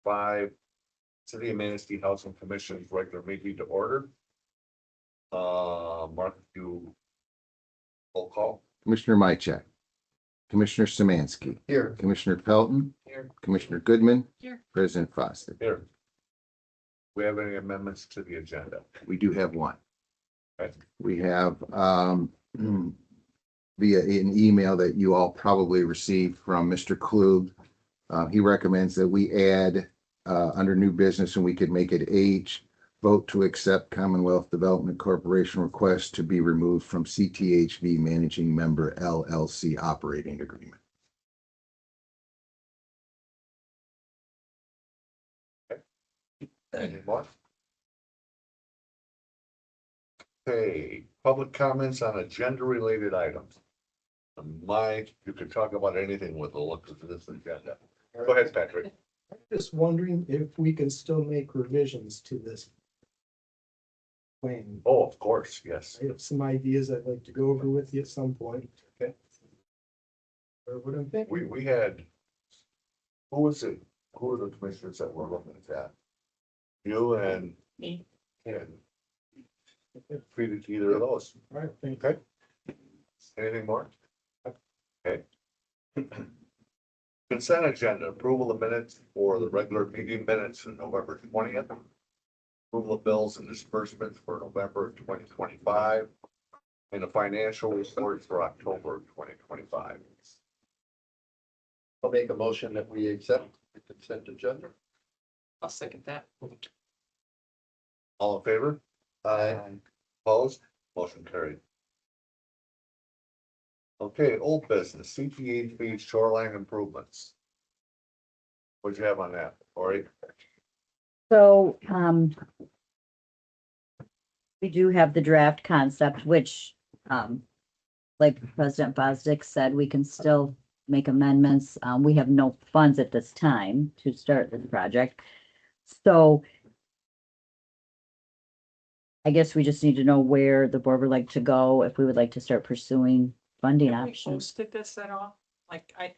5, City of Manistee Housing Commission's regular meeting to order. Mark, you roll call. Commissioner Mychek, Commissioner Samansky, Here. Commissioner Pelton, Here. Commissioner Goodman, Here. President Foster. Here. We have any amendments to the agenda? We do have one. Okay. We have via an email that you all probably received from Mr. Klug. He recommends that we add under new business, and we could make it H, vote to accept Commonwealth Development Corporation request to be removed from CTHV Managing Member LLC operating agreement. Any more? Okay, public comments on agenda-related items. Mike, you can talk about anything with the look of this agenda. Go ahead, Patrick. I'm just wondering if we can still make revisions to this plan. Oh, of course, yes. I have some ideas I'd like to go over with you at some point. Okay. Or what I'm thinking. We had, who was it? Who were the commissioners that were looking at that? You and Me. treated either of those. All right, thank Okay. Anything more? Okay. Consent agenda, approval of minutes for the regular meeting minutes on November 20th. Approval of bills and disbursements for November 2025. And the financial reports for October 2025. I'll make a motion that we accept the consent agenda. I'll second that. All in favor? Opposed? Motion carried. Okay, old business, CTHV shoreline improvements. What'd you have on that, Lori? So, we do have the draft concept, which, like President Bosdick said, we can still make amendments. We have no funds at this time to start this project. So I guess we just need to know where the board would like to go, if we would like to start pursuing funding Have we options. posted this at all? Like, I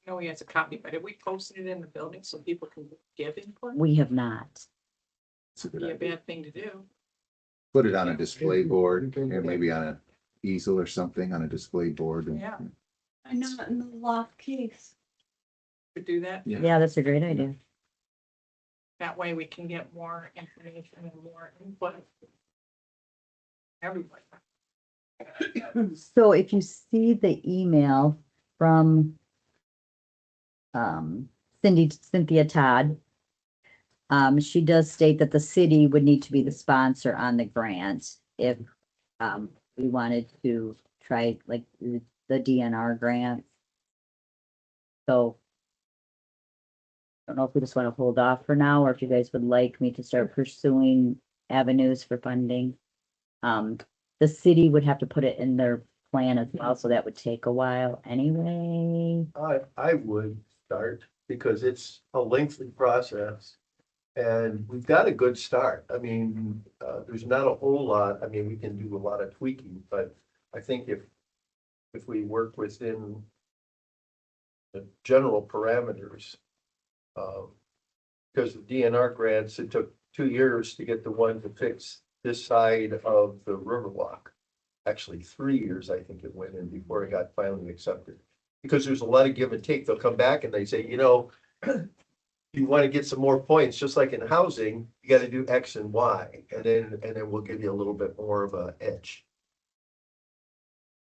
know he has a copy, but have we posted it in the building so people can give input? We have not. It's a good Be a idea. bad thing to do. Put it on a display board and maybe on an easel or something on a display board. and- Yeah. I know in the loft case. Could do that. Yeah. Yeah, that's a great idea. That way we can get more information and more input. Everybody. So if you see the email from Cynthia Todd, she does state that the city would need to be the sponsor on the grant if we wanted to try like the DNR grant. So I don't know if we just want to hold off for now, or if you guys would like me to start pursuing avenues for funding. The city would have to put it in their plan as well, so that would take a while anyway. I would start because it's a lengthy process. And we've got a good start. I mean, there's not a whole lot. I mean, we can do a lot of tweaking, but I think if we work within the general parameters, because the DNR grants, it took 2 years to get the one to fix this side of the Riverwalk. Actually, 3 years, I think it went in before it got finally accepted. Because there's a lot of give and take. They'll come back and they say, you know, you want to get some more points, just like in housing, you got to do X and Y, and then we'll give you a little bit more of a edge.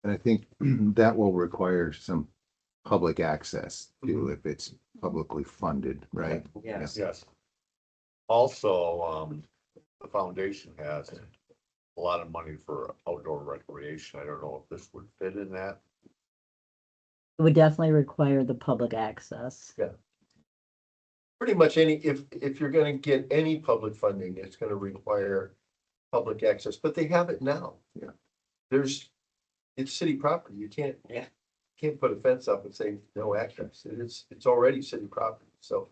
And I think that will require some public access too, if it's publicly funded, right? Yes. Yes. Also, the foundation has a lot of money for outdoor recreation. I don't know if this would fit in that. It would definitely require the public access. Pretty much if you're gonna get any public funding, it's gonna require public access, but they have it now. Yeah. It's city property. You can't put a fence up and say no access. It's already city property, so.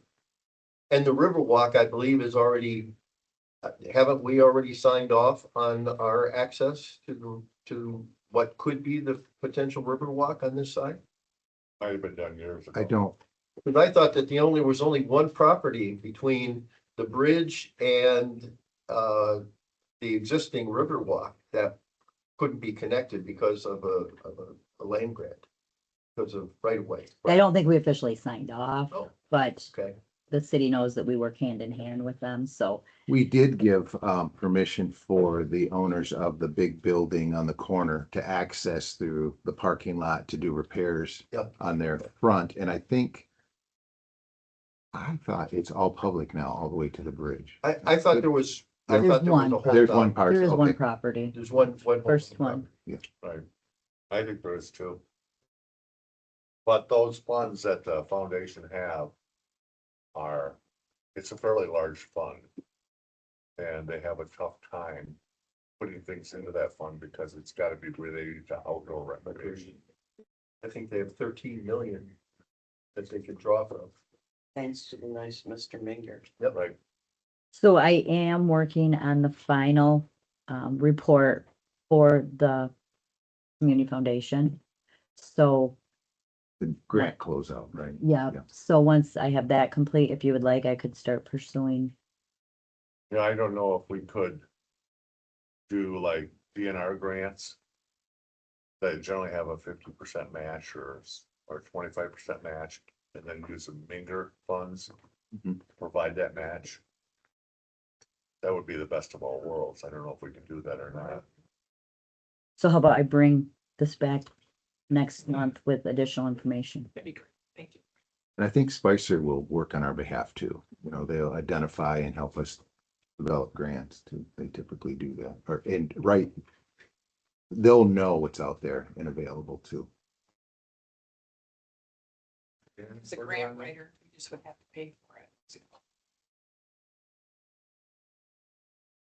And the Riverwalk, I believe, is already, haven't we already signed off on our access to what could be the potential Riverwalk on this side? Might have been done years ago. I don't Because I thought that was only one property between the bridge and the existing Riverwalk that couldn't be connected because of a land grant. Because of right of way. I don't think we officially signed off, Oh. but Okay, the city knows that we work hand in hand with them, so. We did give permission for the owners of the big building on the corner to access through the parking lot to do repairs Yep. on their front, and I thought it's all public now, all the way to the bridge. I thought there was, I There's thought there was one. a whole. There's one lot. parcel. There is one okay. property, There's one. first whole one. Right. I think there is too. But those funds that the foundation have are, it's a fairly large fund. And they have a tough time putting things into that fund because it's gotta be related to outdoor recreation. I think they have 13 million that they could draw from. Thanks to the nice Mr. Minger. Right, So I am working on the final report for the community foundation. So, The grant closeout, right? yeah, Yeah. so once I have that complete, if you would like, I could start pursuing. yeah, I don't know if we could do like DNR grants. That generally have a 50% match or 25% match, and then use the Minger funds Mhm. to provide that match. That would be the best of all worlds. I don't know if we can do that or not. So how about I bring this back next month with additional information? That'd be great. Thank you. And I think Spicer will work on our behalf too. You know, they'll identify and help us develop grants too. They typically do that, they'll know what's out there and available too. As a grant writer, you just would have to pay for it.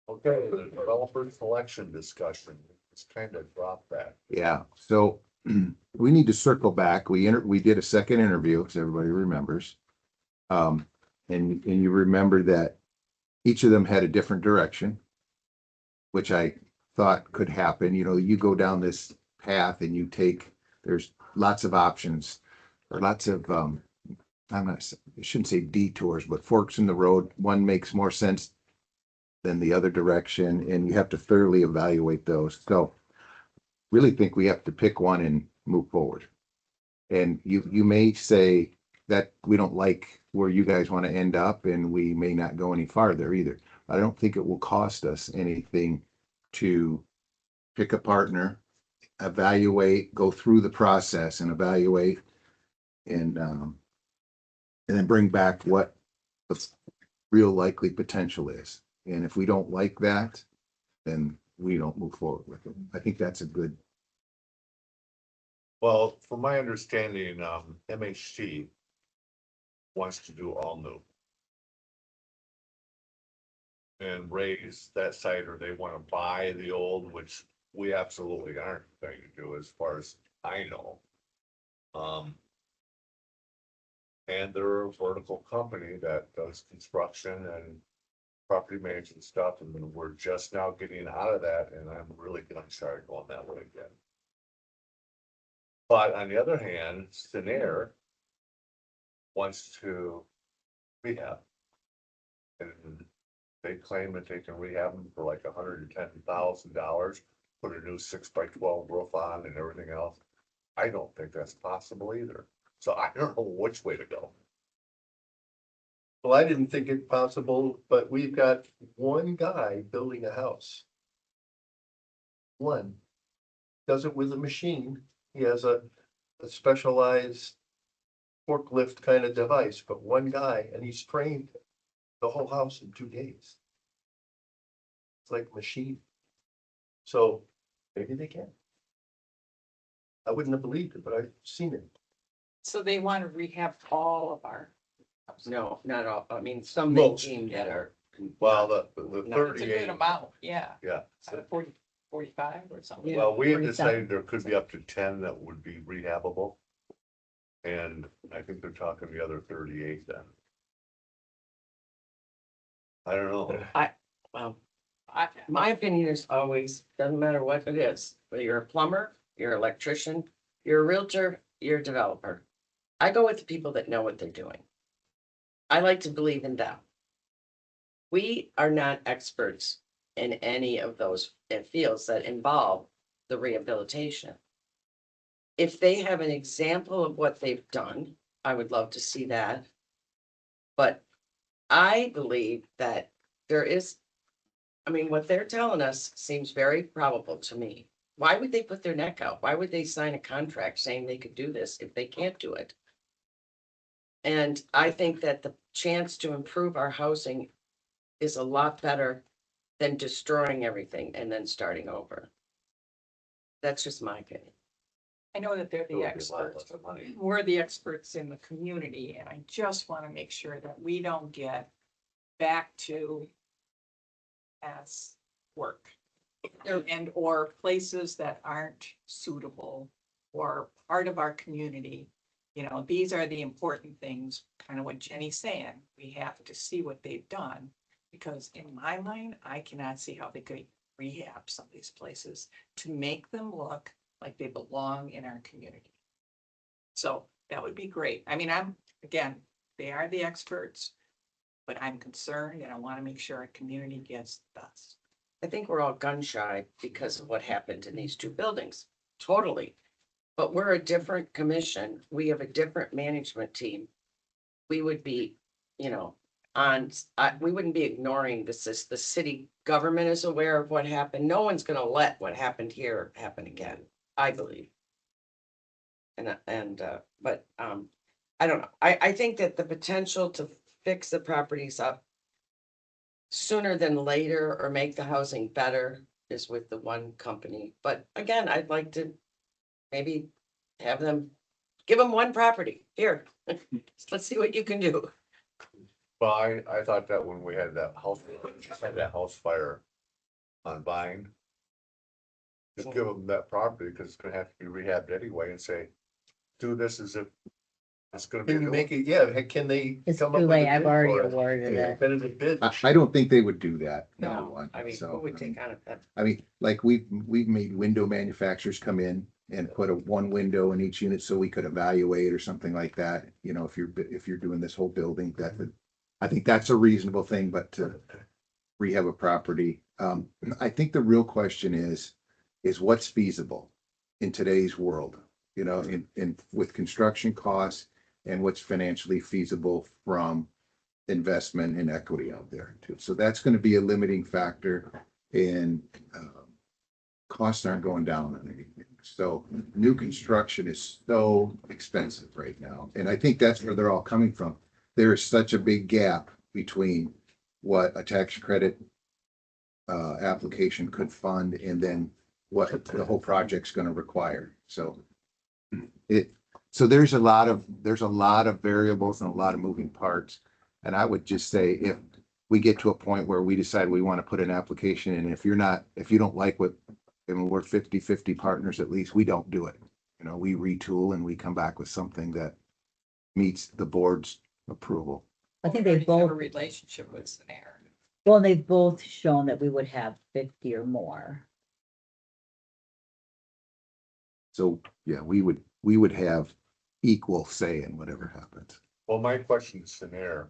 Okay, the developer selection discussion, it's kind of dropped that. Yeah, so we need to circle back. We did a second interview, as everybody remembers. And you remember that each of them had a different direction, which I thought could happen. You know, you go down this path and there's lots of options or lots of, I shouldn't say detours, but forks in the road. One makes more sense than the other direction, and you have to thoroughly evaluate those. So really think we have to pick one and move forward. And you may say that we don't like where you guys want to end up, and we may not go any farther either. I don't think it will cost us anything to pick a partner, evaluate, go through the process and evaluate, and then bring back what the real likely potential is. And if we don't like that, then we don't move forward with it. I think that's a good. Well, from my understanding, MHT wants to do all new. And raise that site, or they want to buy the old, which we absolutely aren't going to do as far as I know. And they're a vertical company that does construction and property management stuff, and we're just now getting out of that, and I'm really gonna start going that way again. But on the other hand, Sinair wants to rehab. And they claim that they can rehab them for like $110,000, put a new 6x12 roof on and everything else. I don't think that's possible either. So I don't know which way to go. Well, I didn't think it possible, but we've got one guy building a house. One. Does it with a machine. He has a specialized forklift kind of device, but one guy, and he's trained the whole house in 2 days. It's like a machine. So maybe they can. I wouldn't have believed it, but I've seen it. So they want to rehab all of our. No, not all. I mean, some they Most. deem that are. Well, the It's a good 38, amount, yeah. yeah. 40, 45 or something. Yeah. Well, we had 47. decided there could be up to 10 that would be rehabable. And I think they're talking the other 38 then. I don't know. Well, I, my opinion is always, doesn't matter what it is, whether you're a plumber, you're an electrician, you're a realtor, you're a developer. I go with the people that know what they're doing. I like to believe in them. We are not experts in any of those fields that involve the rehabilitation. If they have an example of what they've done, I would love to see that. But I believe that there is, I mean, what they're telling us seems very probable to me. Why would they put their neck out? Why would they sign a contract saying they could do this if they can't do it? And I think that the chance to improve our housing is a lot better than destroying everything and then starting over. That's just my opinion. I know that they're It would the be a lot experts, less money. we're the experts in the community, and I just want to make sure that we don't get back to as work. And or places that aren't suitable or part of our community. You know, these are the important things, kind of what Jenny's saying, we have to see what they've done. Because in my mind, I cannot see how they could rehab some of these places to make them look like they belong in our community. So that would be great. I mean, again, they are the experts, but I'm concerned and I want to make sure our community gets the best. I think we're all gun shy because of what happened in these two buildings, totally. But we're a different commission. We have a different management team. We would be, you know, we wouldn't be ignoring this. Is the city government is aware of what happened. No one's gonna let what happened here happen again, I believe. But I don't know. I think that the potential to fix the properties up sooner than later or make the housing better is with the one company. But again, I'd like to maybe have them, give them one property. Here, let's see what you can do. Well, I thought that when we had that house fire on Vine. Just give them that property, because it's gonna have to be rehabbed anyway, and say, do this as if it's gonna be. Can you make it, yeah, can they? It's come too up with a late, I've bid already for it? awarded Yeah, it. Competitive bid. I don't think they would do that. number No, one. I mean, So, who would take on it? I mean, like we've made window manufacturers come in and put one window in each unit so we could evaluate or something like that. You know, if you're doing this whole building, I think that's a reasonable thing, but to rehab a property, I think the real question is what's feasible in today's world, you know, with construction costs and what's financially feasible from investment and equity out there too. So that's going to be a limiting factor, and costs aren't going down on anything. So new construction is so expensive right now. And I think that's where they're all coming from. There is such a big gap between what a tax credit application could fund and then what the whole project's going to require. So there's a lot of variables and a lot of moving parts. And I would just say if we get to a point where we decide we want to put an application in, if you don't like what, and we're 50-50 partners, at least we don't do it. You know, we retool and we come back with something that meets the board's approval. I think We they already have both, a relationship with Scenair. well, they've both shown that we would have 50 or more. So yeah, we would have equal say in whatever happens. Well, my question to Scenair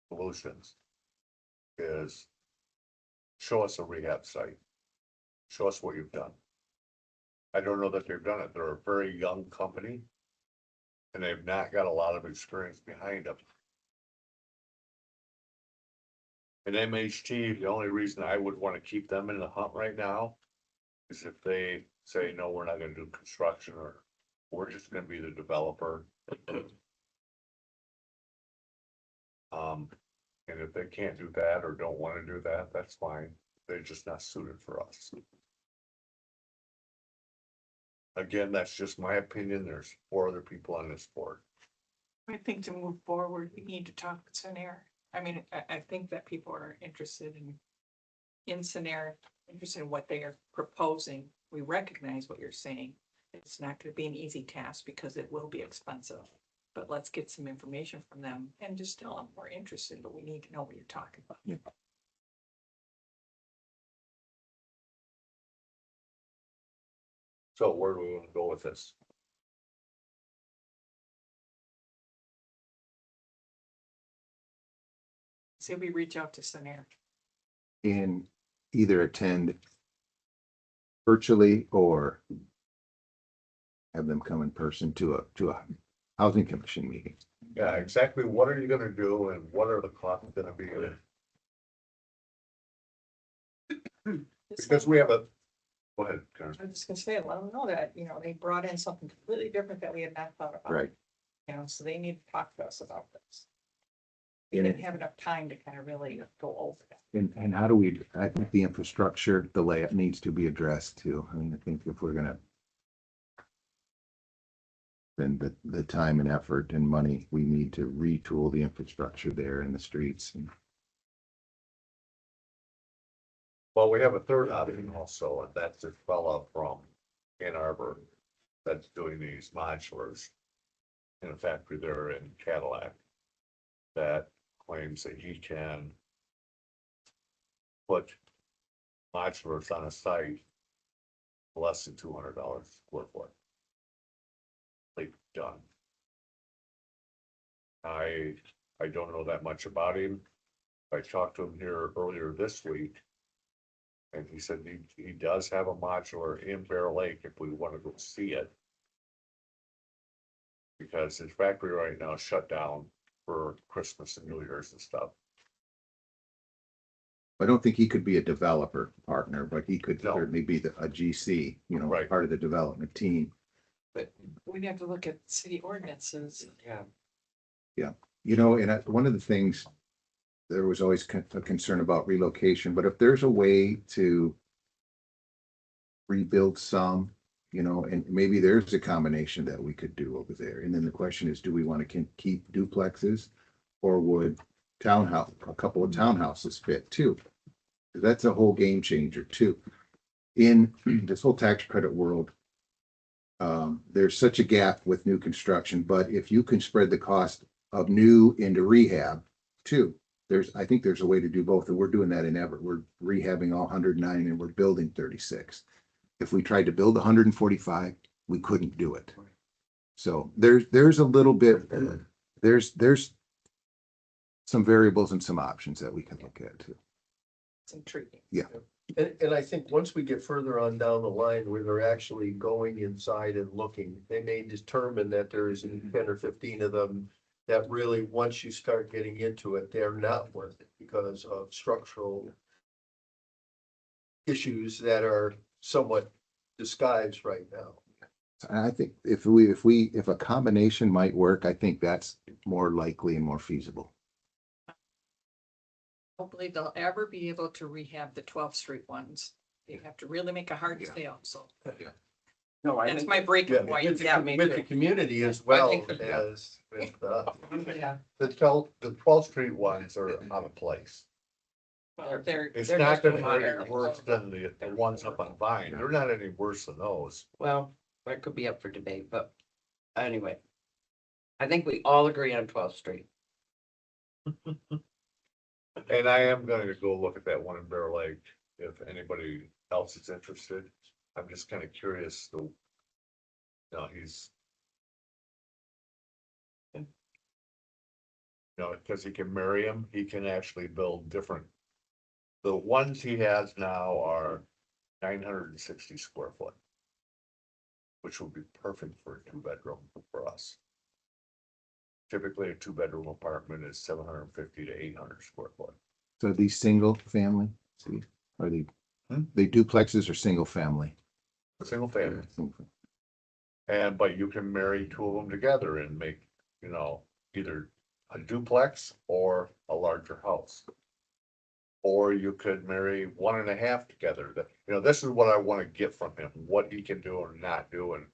Solutions is, show us a rehab site. Show us what you've done. I don't know that they've done it. They're a very young company. And they've not got a lot of experience behind them. And MHT, the only reason I would want to keep them in the hunt right now is if they say, no, we're not gonna do construction, or we're just gonna be the developer. And if they can't do that or don't want to do that, that's fine. They're just not suited for us. Again, that's just my opinion. There's 4 other people on this board. I think to move forward, we need to talk with Scenair. I mean, I think that people are interested in Scenair, interested in what they are proposing. We recognize what you're saying. It's not gonna be an easy task because it will be expensive. But let's get some information from them and just tell them we're interested, but we need to know what you're talking about. So where do we want to go with this? Say we reach out to Scenair. and either attend virtually or have them come in person to a housing commission meeting. Yeah, exactly what are you gonna do and what are the costs gonna be? Because we have a, go ahead, Karen. I was just gonna say, let them know that, you know, they brought in something completely different that we had not thought about. Right. You know, so they need to talk to us about this. We And didn't have enough time to kind of really go over that. And how do we, I think the infrastructure, the layout needs to be addressed too. I mean, I think if we're gonna spend the time and effort and money, we need to retool the infrastructure there in the streets. And Well, we have a third option also, and that's this fella from Ann Arbor that's doing these modulars in a factory there in Cadillac that claims that he can put modulars on a site less than $200 square foot. Like, done. I don't know that much about him. I talked to him here earlier this week. And he said he does have a modular in Bear Lake if we want to go see it. Because his factory right now is shut down for Christmas and New Year's and stuff. I don't think he could be a developer partner, but he could No. certainly be a GC, you know, Right. part of the development team. But we'd have to look at city ordinances. Yeah. You know, and one of the things, there was always a concern about relocation, but if there's a way to rebuild some, you know, and maybe there's a combination that we could do over there. And then the question is, do we want to keep duplexes? Or would a couple of townhouses fit too? That's a whole game changer too. In this whole tax credit world, there's such a gap with new construction, but if you can spread the cost of new into rehab too, I think there's a way to do both, and we're doing that in Everett. We're rehabbing all 109 and we're building 36. If we tried to build 145, we couldn't do it. So there's a little bit, there's some variables and some options that we can look at too. It's intriguing. Yeah. And I think once we get further on down the line where they're actually going inside and looking, they may determine that there's 10 or 15 of them that really, once you start getting into it, they're not worth it because of structural issues that are somewhat disguised right now. And I think if a combination might work, I think that's more likely and more feasible. Hopefully they'll ever be able to rehab the 12th Street ones. They have to really make a hard Yeah. sale, so No, I that's think, my breaking Yeah, point. with Yeah, me with too. the community as I well think- as with, Yeah. The 12th Street ones are out of place. Well, they're It's they're not just gonna be minor. any worse than the ones up on Vine. They're not any worse than those. well, that could be up for debate, but anyway. I think we all agree on 12th Street. And I am gonna go look at that one in Bear Lake, if anybody else is interested. I'm just kind of curious, he's. Because he can marry him, he can actually build different. The ones he has now are 960 square foot. Which would be perfect for a 2-bedroom for us. Typically, a 2-bedroom apartment is 750 to 800 square foot. So these single family, see, are they duplexes or single family? Single family. But you can marry 2 of them together and make, either a duplex or a larger house. Or you could marry 1.5 together. This is what I want to get from him, what he can do or not do. And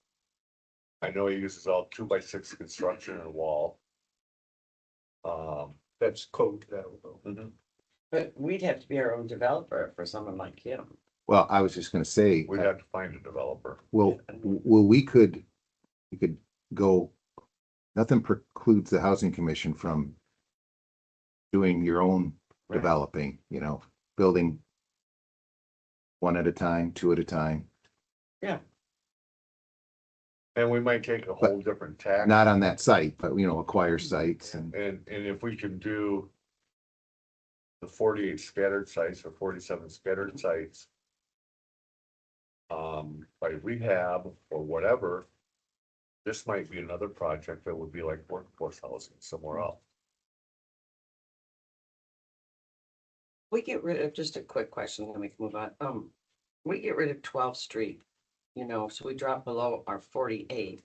I know he uses all 2x6 construction and wall. that's code now. But we'd have to be our own developer for someone like him. Well, I was just gonna say, We'd have to find a developer. we could go, nothing precludes the housing commission from doing your own Right. developing, building one at a time, 2 at a time, And we might take a whole different tack. not on that site, but acquire sites and And if we can do the 48 scattered sites or 47 scattered sites by rehab or whatever, this might be another project that would be like workforce housing somewhere else. We get rid of, just a quick question, then we can move on. We get rid of 12th Street, you know, so we drop below our 48.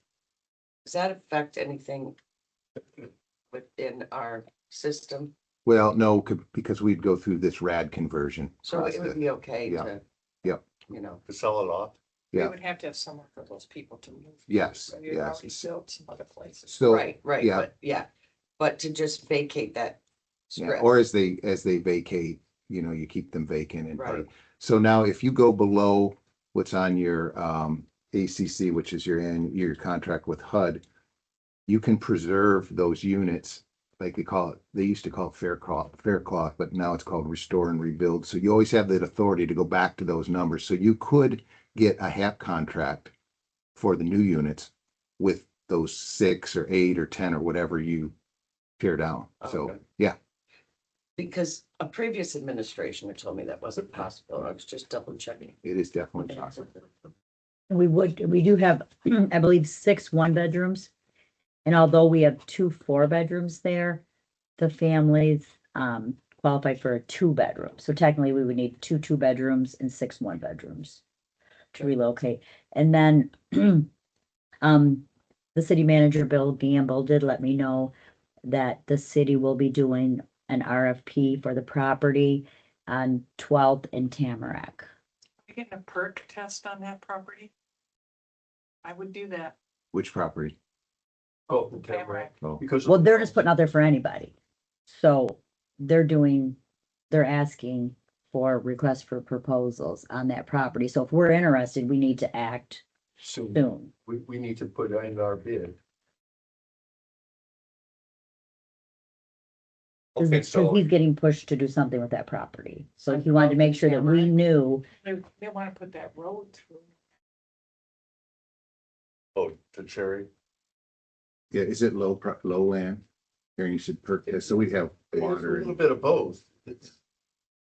Does that affect anything within our system? Well, no, because we'd go through this RAD conversion So it would process. be okay Yeah. to. Yep. You know, To sell it off, We Yeah. would have to have somewhere for those people to move. to, Yes, so you've yes. already built some other places. So, right, yeah. but yeah, but to just vacate that yeah, strip. or as they vacate, you know, you keep them vacant and Right. so now if you go below what's on your ACC, which is your contract with HUD, you can preserve those units, like they used to call it fair cloth, but now it's called restore and rebuild. So you always have that authority to go back to those numbers. So you could get a HAP contract for the new units with those 6 or 8 or 10 or whatever you tear down. So, Okay. yeah. Because a previous administration had told me that wasn't possible. I was just double checking. It is definitely possible. We do have, I believe, 6 1-bedrooms. And although we have 2 4-bedrooms there, the families qualify for a 2-bedroom. So technically we would need 2 2-bedrooms and 6 1-bedrooms to relocate. And then the city manager, Bill Gamble, did let me know that the city will be doing an RFP for the property on 12th and Tamarack. You getting a perk test on that property? I would do that. Which property? Oh, Tamarack. Oh, because. Well, they're just putting out there for anybody. So they're asking for requests for proposals on that property. So if we're interested, we need to act Soon, soon. we need to put in our bid. okay, Because so he's getting pushed to do something with that property. So he wanted to make sure that we knew. They want to put that road through. oh, to Cherry, yeah, is it lowland? Here you said perk test, so we'd have It's a water little and bit of both.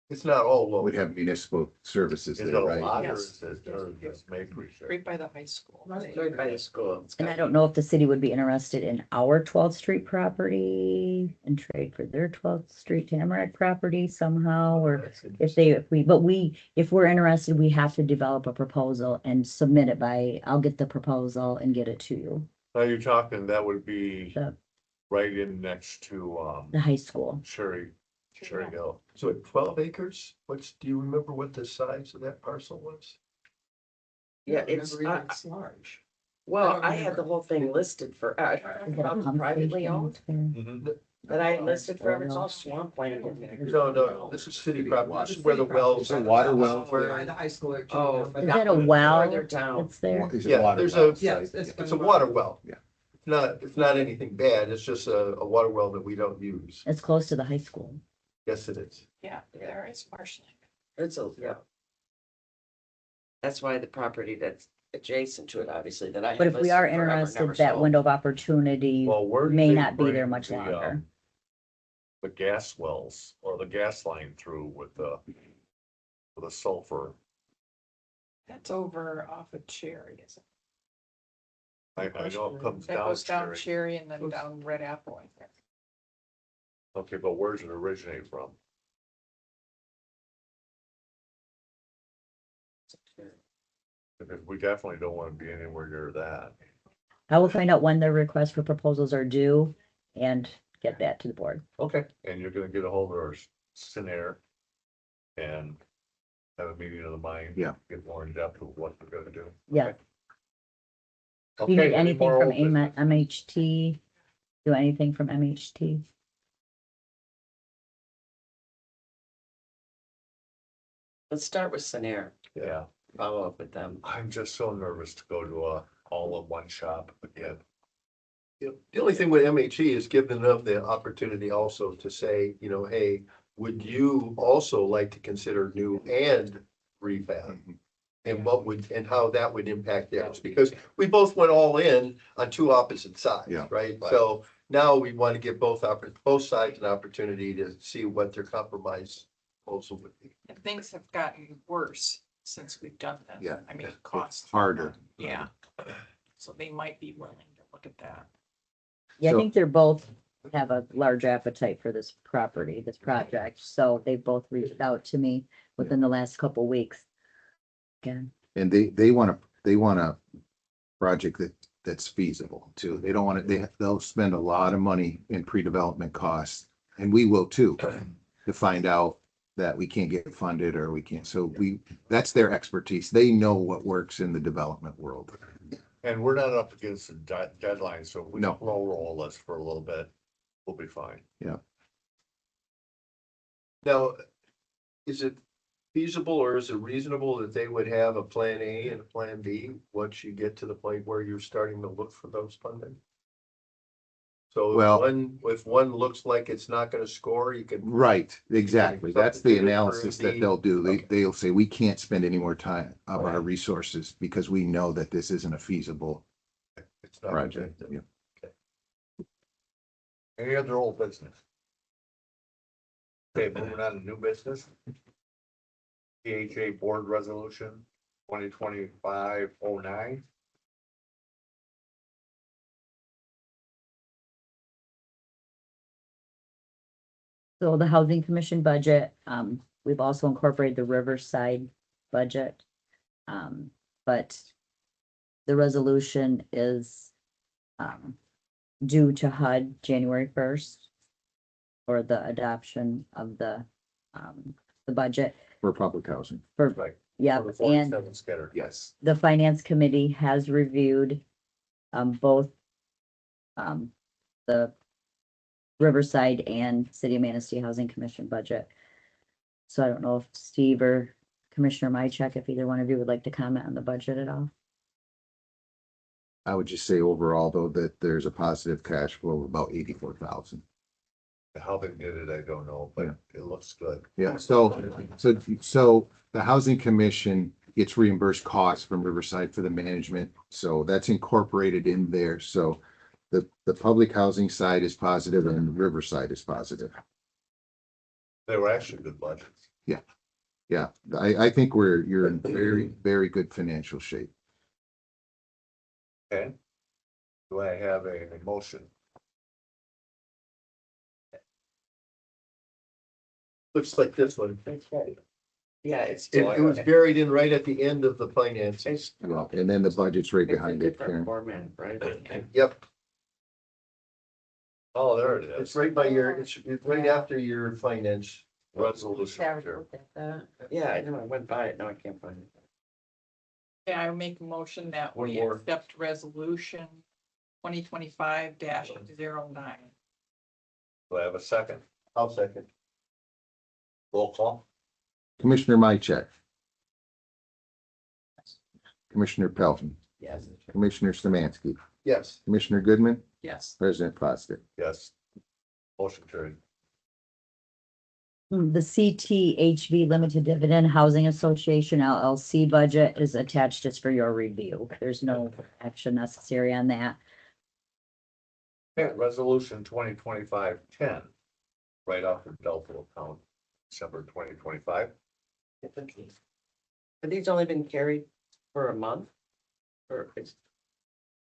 It's not all low. we'd have municipal services is it there, a right? lot or Yes. is it, or is this Makery? Right by the high school. Right by the school. And I don't know if the city would be interested in our 12th Street property and trade for their 12th Street Tamarack property somehow, or if we're interested, we have to develop a proposal and submit it I'll get the proposal and get it to you, Now you're talking, that would be the right in next to, high school. Cherry Hill. So at 12 acres, do you remember what the size of that parcel was? Yeah, it's, It's large. well, I I don't had the whole thing listed for, Is it a pump privately station owned, there? Mhm. that I had listed for, it's all swampland in there. No, this is city property. This is where the wells. Is it water wells? By the high school. Oh, Is that a well Further down. that's there? Is it Yeah, water there's wells? Yes, It's a water well. Yeah. It's not anything bad. It's just a water well that we don't use. It's close to the high school. Yes, it is. Yeah, there is marshland. It's a, yeah. That's why the property that's adjacent to it, obviously, that I. But had if we are listed forever, never interested, that sold. window of opportunity Well, where do may they not be there bring much the, longer. The gas wells or the gas line through with the sulfur. That's over off of Cherry, isn't I know it comes it? That down goes down Cherry. Cherry and then down Red Apple, I think. Okay, but where's it originate from? Because we definitely don't want to be anywhere near that. I will find out when their requests for proposals are due and get that to the board. Okay. And you're gonna get a hold of our Scenair and have a meeting of the mind. Yeah. Get more in depth of what we're gonna do. Yeah. Okay. Do you need any anything more from old business? MHT? Do anything from MHT? Let's start with Scenair, Yeah, follow up with them. I'm just so nervous to go to a all-in-one shop again. The only thing with MHE is giving them the opportunity also to say, hey, would you also like to consider new and refab? And how that would impact theirs, because we both went all in on two opposite sides, Yeah. right? Right. So now we want to give both sides an opportunity to see what their compromise proposal would be. And things have gotten worse since we've done this. Yeah, I mean, it's costs. harder. Yeah. So they might be willing to look at that. Yeah, I So- think they're both have a large appetite for this property, this project, so they both reached out to me within the last couple weeks. Again, And they want a project that's feasible too. They don't want to, they'll spend a lot of money in pre-development costs, and we will too, to find out that we can't get funded or we can't. So that's their expertise. They know what works in the development world. And we're not up against the deadline, so if we No. slow roll this for a little bit, we'll be fine. Now, is it feasible or is it reasonable that they would have a plan A and a plan B once you get to the point where you're starting to look for those funding? So Well- if one looks like it's not gonna score, you can. Right, exactly. That's the Substitute it for analysis that the- they'll do. Okay. They'll say, we can't spend any more time of our Right. resources because we know that this isn't a feasible It's not project. projected. Yeah. Any other old business? Okay, moving on to new business. PHA Board Resolution 2025-09. so the housing commission budget, we've also incorporated the Riverside budget. But the resolution is, due to HUD January 1st for the adoption of the budget for public housing. for, Right. yeah, For the and 47 scattered. Yes. the finance committee has reviewed both the Riverside and City of Manistee Housing Commission budget. So I don't know if Steve or Commissioner Mycheck, if either one of you would like to comment on the budget at all. I would just say overall, though, that there's a positive cash flow of about 84,000. How they did it, I don't know, but it looks good. Yeah, so the housing commission gets reimbursed costs from Riverside for the management, so that's incorporated in there. So the public housing side is positive and Riverside is positive. They were actually good budgets. Yeah, I think you're in very, very good financial shape. Okay. Do I have a motion? Looks like this one. Yeah, it's. It was buried in right at the end of the finances. It's- Well, and then the budget's right it's a behind it, different Karen. format, right? Yep, Oh, there it it's is. right by it's right after your finance. Resolution here. Yeah, I know, I went by it, now I can't find it. Yeah, I make a motion that One we more. accept resolution 2025-09. Do I have a second? I'll second. Roll call? Commissioner Mycheck. Commissioner Pelton, Yes. Commissioner Samansky, Yes, Commissioner Goodman, Yes. President Foster. Yes. Motion carried. The CTHV Limited Dividend Housing Association LLC budget is attached just for your review. There's no action necessary on that. Okay, resolution 2025-10. Right off the Delphi account, December 2025. Have these only been carried for a month? Or it's,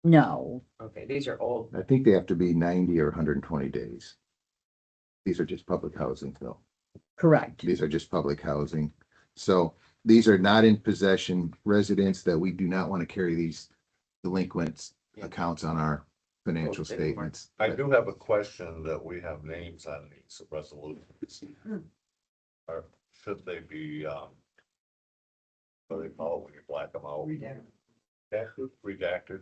No, okay, these are old. I think they have to be 90 or 120 days. These are just public housing, though. correct. These are just public housing. So these are not in possession residents that we do not want to carry these delinquent accounts on our financial Well, they weren't. statements. I do have a question that we have names on these resolutions. Or should they be, what do they call it when you black them out? Redacted.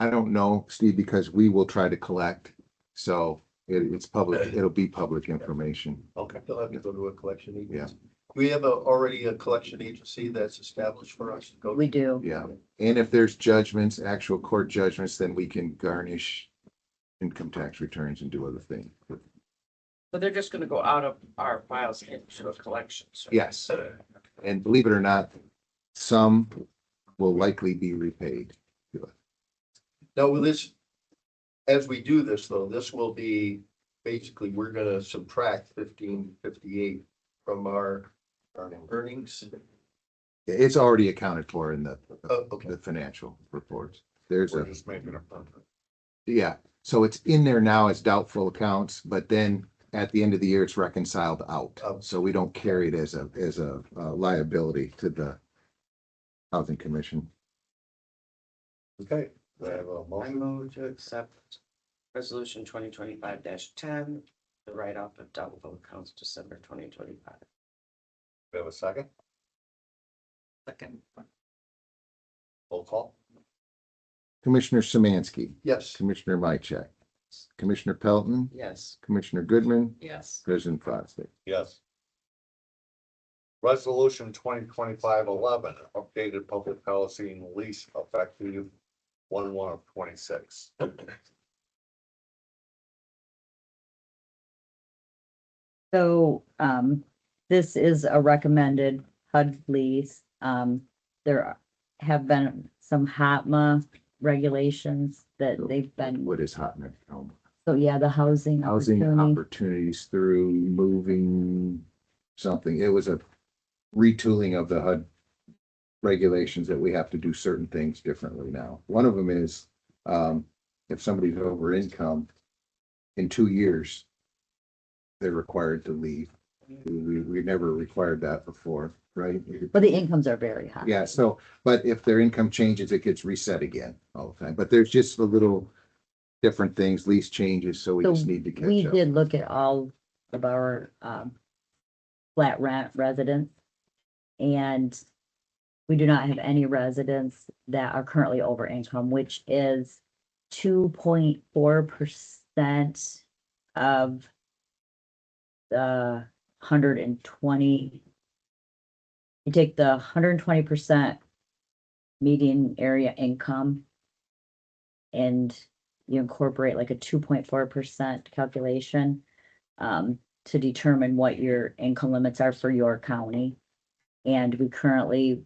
I don't know, Steve, because we will try to collect. So it's public, it'll be public information. Okay. they'll have to go to a collection agency. Yeah. We have already a collection agency that's established for us to go. We do. Yeah. And if there's judgments, actual court judgments, then we can garnish income tax returns and do other things. So they're just gonna go out of our files into a collection. So- Yes. And believe it or not, some will likely be repaid. Now, will this, as we do this, though, this will be, basically, we're gonna subtract 1558 from our earnings. It's already accounted for in Oh, okay. the financial reports. There's We're a, just making a permanent. yeah, so it's in there now as doubtful accounts, but then at the end of the year, it's reconciled out. Oh. So we don't carry it as a liability to the Housing Commission. Okay, do I have a I motion? move to accept resolution 2025-10, the write-off of doubtful accounts December 2025. Do we have a second? Second. Roll call? Commissioner Samansky, Yes, Commissioner Mychek, Commissioner Pelton, Yes, Commissioner Goodman, Yes. President Foster. Yes. Resolution 2025-11, updated public policy and lease effective 1/1/26. So, this is a recommended HUD lease. There have been some HOTMA regulations that they've been, What is hot now? so yeah, the housing Housing opportunity. opportunities through moving something. It was a retooling of the HUD regulations that we have to do certain things differently now. One of them is, if somebody's over income in 2 years, they're required to leave. We never required that before, right? But the incomes are very high. Yeah, so, but if their income changes, it gets reset again all the time. But there's just a little different things, lease changes, so we So just need to we catch up. did look at all of our, flat rent residents. And we do not have any residents that are currently over income, which is 2.4% of the 120. You take the 120% median area income and you incorporate like a 2.4% calculation to determine what your income limits are for your county. And we currently,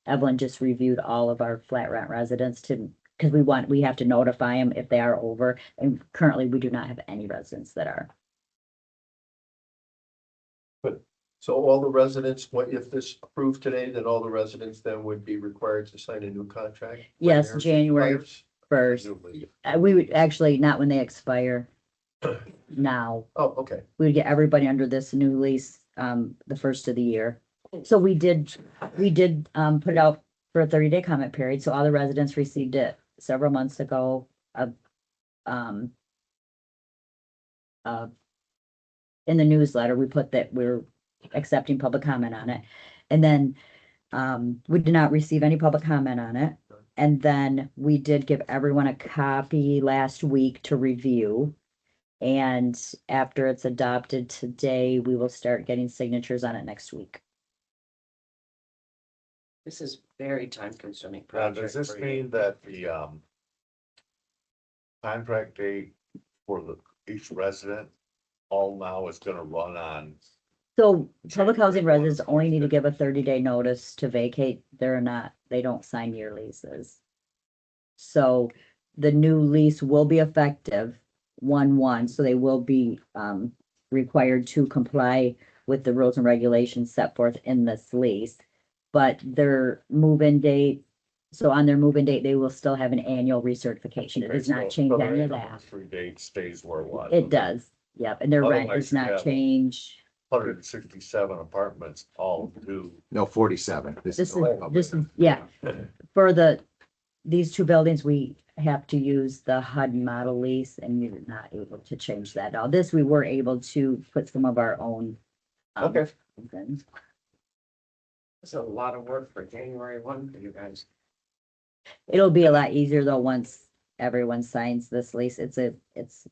Evelyn just reviewed all of our flat rent residents because we have to notify them if they are over. And currently, we do not have any residents that are. so all the residents, if this approved today, then all the residents then would be required to sign a new contract? when Yes, theirs January expires? 1st. We would actually, not when they expire. Now, Oh, okay, we would get everybody under this new lease, the first of the year. So we did put it out for a 30-day comment period, so all the residents received it several months ago. In the newsletter, we put that we're accepting public comment on it. And then, we did not receive any public comment on it. And then we did give everyone a copy last week to review. And after it's adopted today, we will start getting signatures on it next week. this is very time-consuming Now, project. does this for you. mean that the, contract date for each resident all now is gonna run on? So public housing January residents only need to 1st. give a 30-day notice to vacate. They don't sign year leases. So the new lease will be effective 1/1, so they will be required to comply with the rules and regulations set forth in this lease. But their move-in date, so on their move-in date, they will still have an annual recertification. It does not change any of that. 3 date stays where it was. It does, yep, and their rent Otherwise, does you not have- change. 167 apartments, all due. No, 47. This is, yeah, for these two buildings, we have to use the HUD model lease and we're not able to change that. Now, this, we were able to put some of our own. Okay. things. It's a lot of work for January 1 for you guys. It'll be a lot easier though, once everyone signs this lease. It's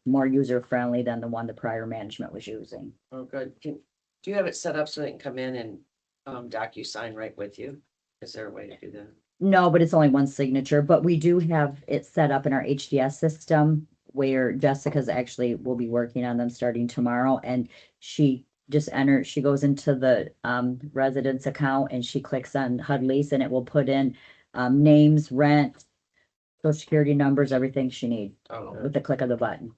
more user friendly than the one the prior management was using. Oh, good. Do you have it set up so they can come in and DocuSign right with you? Is there a way to do that? No, but it's only one signature, but we do have it set up in our HDS system where Jessica's actually will be working on them starting tomorrow. And she goes into the residence account and she clicks on HUD lease and it will put in names, rent, social security numbers, everything she needs Oh, with the click of the button.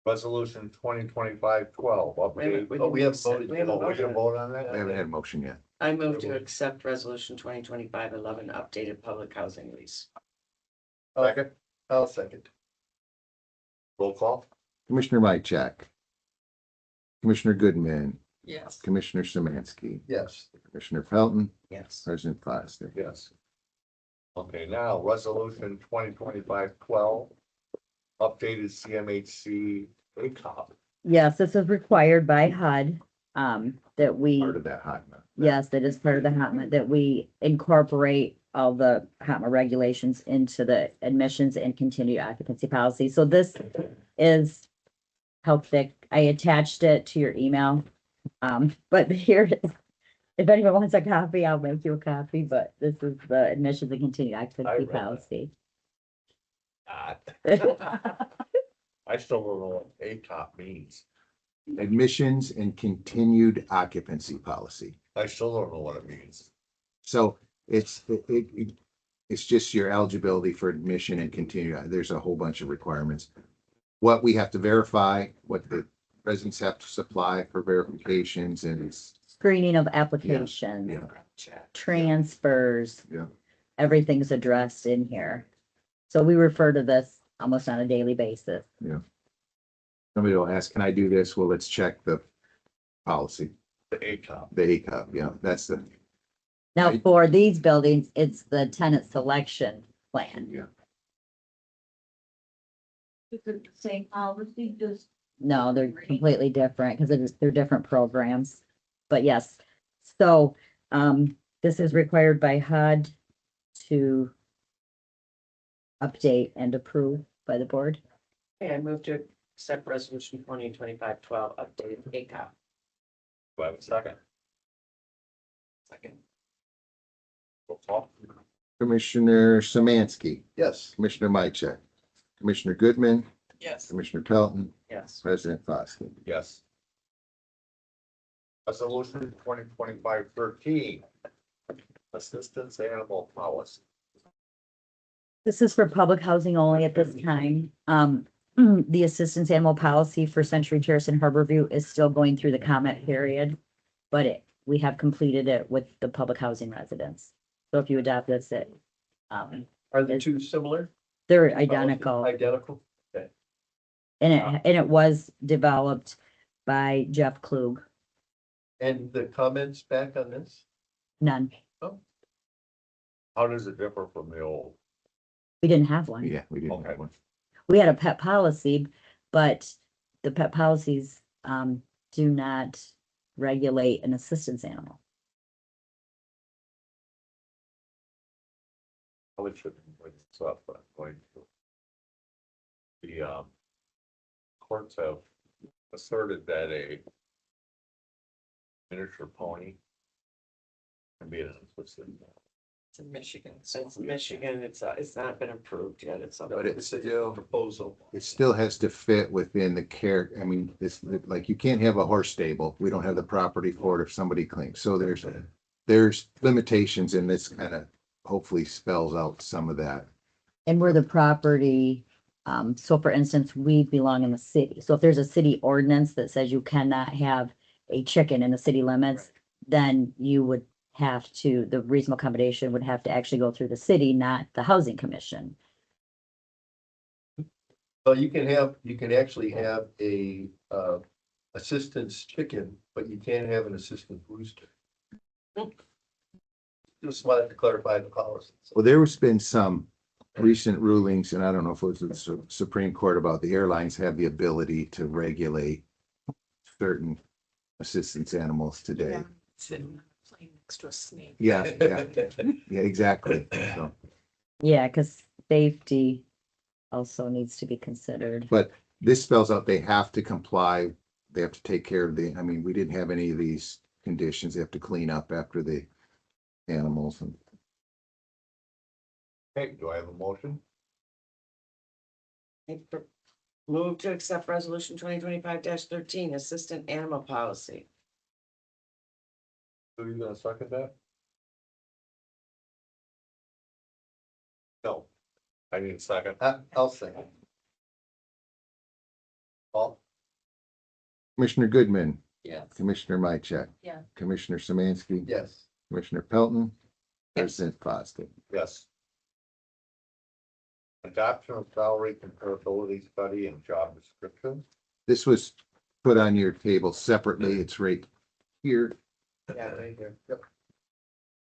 Resolution 2025-12. Wait a minute, update. Oh, we haven't accept- voted. we haven't Oh, we didn't voted. vote on that? We haven't had a motion yet. I move to accept resolution 2025-11 updated public housing lease. Second, I'll second. roll call. Commissioner Mychak, Commissioner Goodman, Yes. Commissioner Samansky, Yes. Commissioner Pelton, Yes. President Foster. Yes. Okay, now, resolution 2025-12. Updated CMHC ACOP. Yes, this is required by HUD, that we, Part of that hot mess. yes, that is part of the HOTMA, that we incorporate all the HOTMA regulations into the admissions and continued occupancy policy. So this is how thick, I attached it to your email. But here, it is. If anyone wants a copy, I'll make you a copy, but this is the admissions and continued occupancy read that. policy. I still don't know what ACOP means. Admissions and continued occupancy policy. I still don't know what it means. So it's just your eligibility for admission and continue. There's a whole bunch of requirements. What we have to verify, what the residents have to supply for verifications and Screening of applications, yeah. transfers. Yeah. Everything's addressed in here. So we refer to this almost on a daily basis. Somebody will ask, can I do this? Well, let's check the policy, The ACOP. the ACOP. Yeah, that's the, Now, Right. for these buildings, it's the tenant selection plan. yeah. Is it the same policy, just No, they're completely different because they're different programs. But yes, so this is required by HUD to update and approve by the board. Okay, I move to accept resolution 2025-12 updated ACOP. Do I have a second? Second. Roll call. Commissioner Samansky, Yes. Commissioner Mychek, Commissioner Goodman, Yes. Commissioner Pelton, Yes. President Foster. Yes. Resolution 2025-13. Assistance animal policy. This is for public housing only at this time. The assistance animal policy for Century Terrace and Harborview is still going through the comment period. But we have completed it with the public housing residents. So if you adopt this, Are the two similar? they're identical. Identical? And it was developed by Jeff Klug, And the comments back on this? none. How does it differ from the old? We didn't have one. Yeah, we didn't Okay. have one. We had a pet policy, but the pet policies do not regulate an assistance animal. Probably shouldn't bring this up, but I'm going to. The courts have asserted that a miniature pony can be an assistant. It's in Michigan. So it's Michigan. It's not been approved yet. It's up. But it's still, Proposal. it still has to fit within the care. I mean, it's like, you can't have a horse stable. We don't have the property for it if somebody claims. So there's limitations, and this kind of hopefully spells out some of that. And we're the property, so for instance, we belong in the city. So if there's a city ordinance that says you cannot have a chicken in the city limits, then you would have to, the reasonable accommodation would have to actually go through the city, not the housing commission. Well, you can actually have a assistance chicken, but you can't have an assistant rooster. Just wanted to clarify the policy. Well, there has been some recent rulings, and I don't know if it was the Supreme Court, about the airlines have the ability to regulate certain assistance animals today. Sitting playing next to a snake. Yeah, yeah, exactly. So, Yeah, because safety also needs to be considered. but this spells out they have to comply. They have to take care of I mean, we didn't have any of these conditions. They have to clean up after the animals and. Okay, do I have a motion? Move to accept resolution 2025-13 assistant animal policy. Are you gonna second that? I need a second. I'll second. Paul? Commissioner Goodman, Yes. Commissioner Mycheck. Yeah. Commissioner Samansky. Yes. Commissioner Pelton. Yes. President Foster. Yes. Adoption of salary comparability study and job description. This was put on your table separately. It's right here. Yeah, right here. Yep.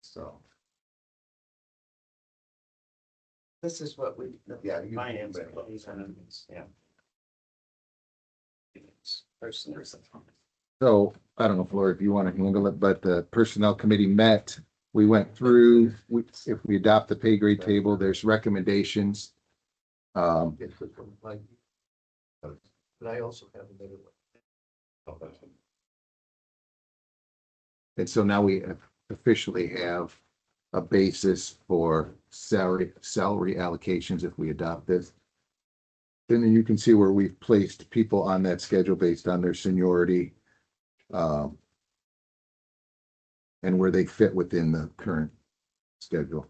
So. This is what we, Yeah, you- finance, committees and, yeah. Person or something. So I don't know, Flora, if you want to handle it, but the personnel committee met. We went through, if we adopt the pay grade table, there's recommendations. Get this one, Mike. But I also have another one. And so now we officially have a basis for salary allocations if we adopt this. And then you can see where we've placed people on that schedule based on their seniority. And where they fit within the current schedule.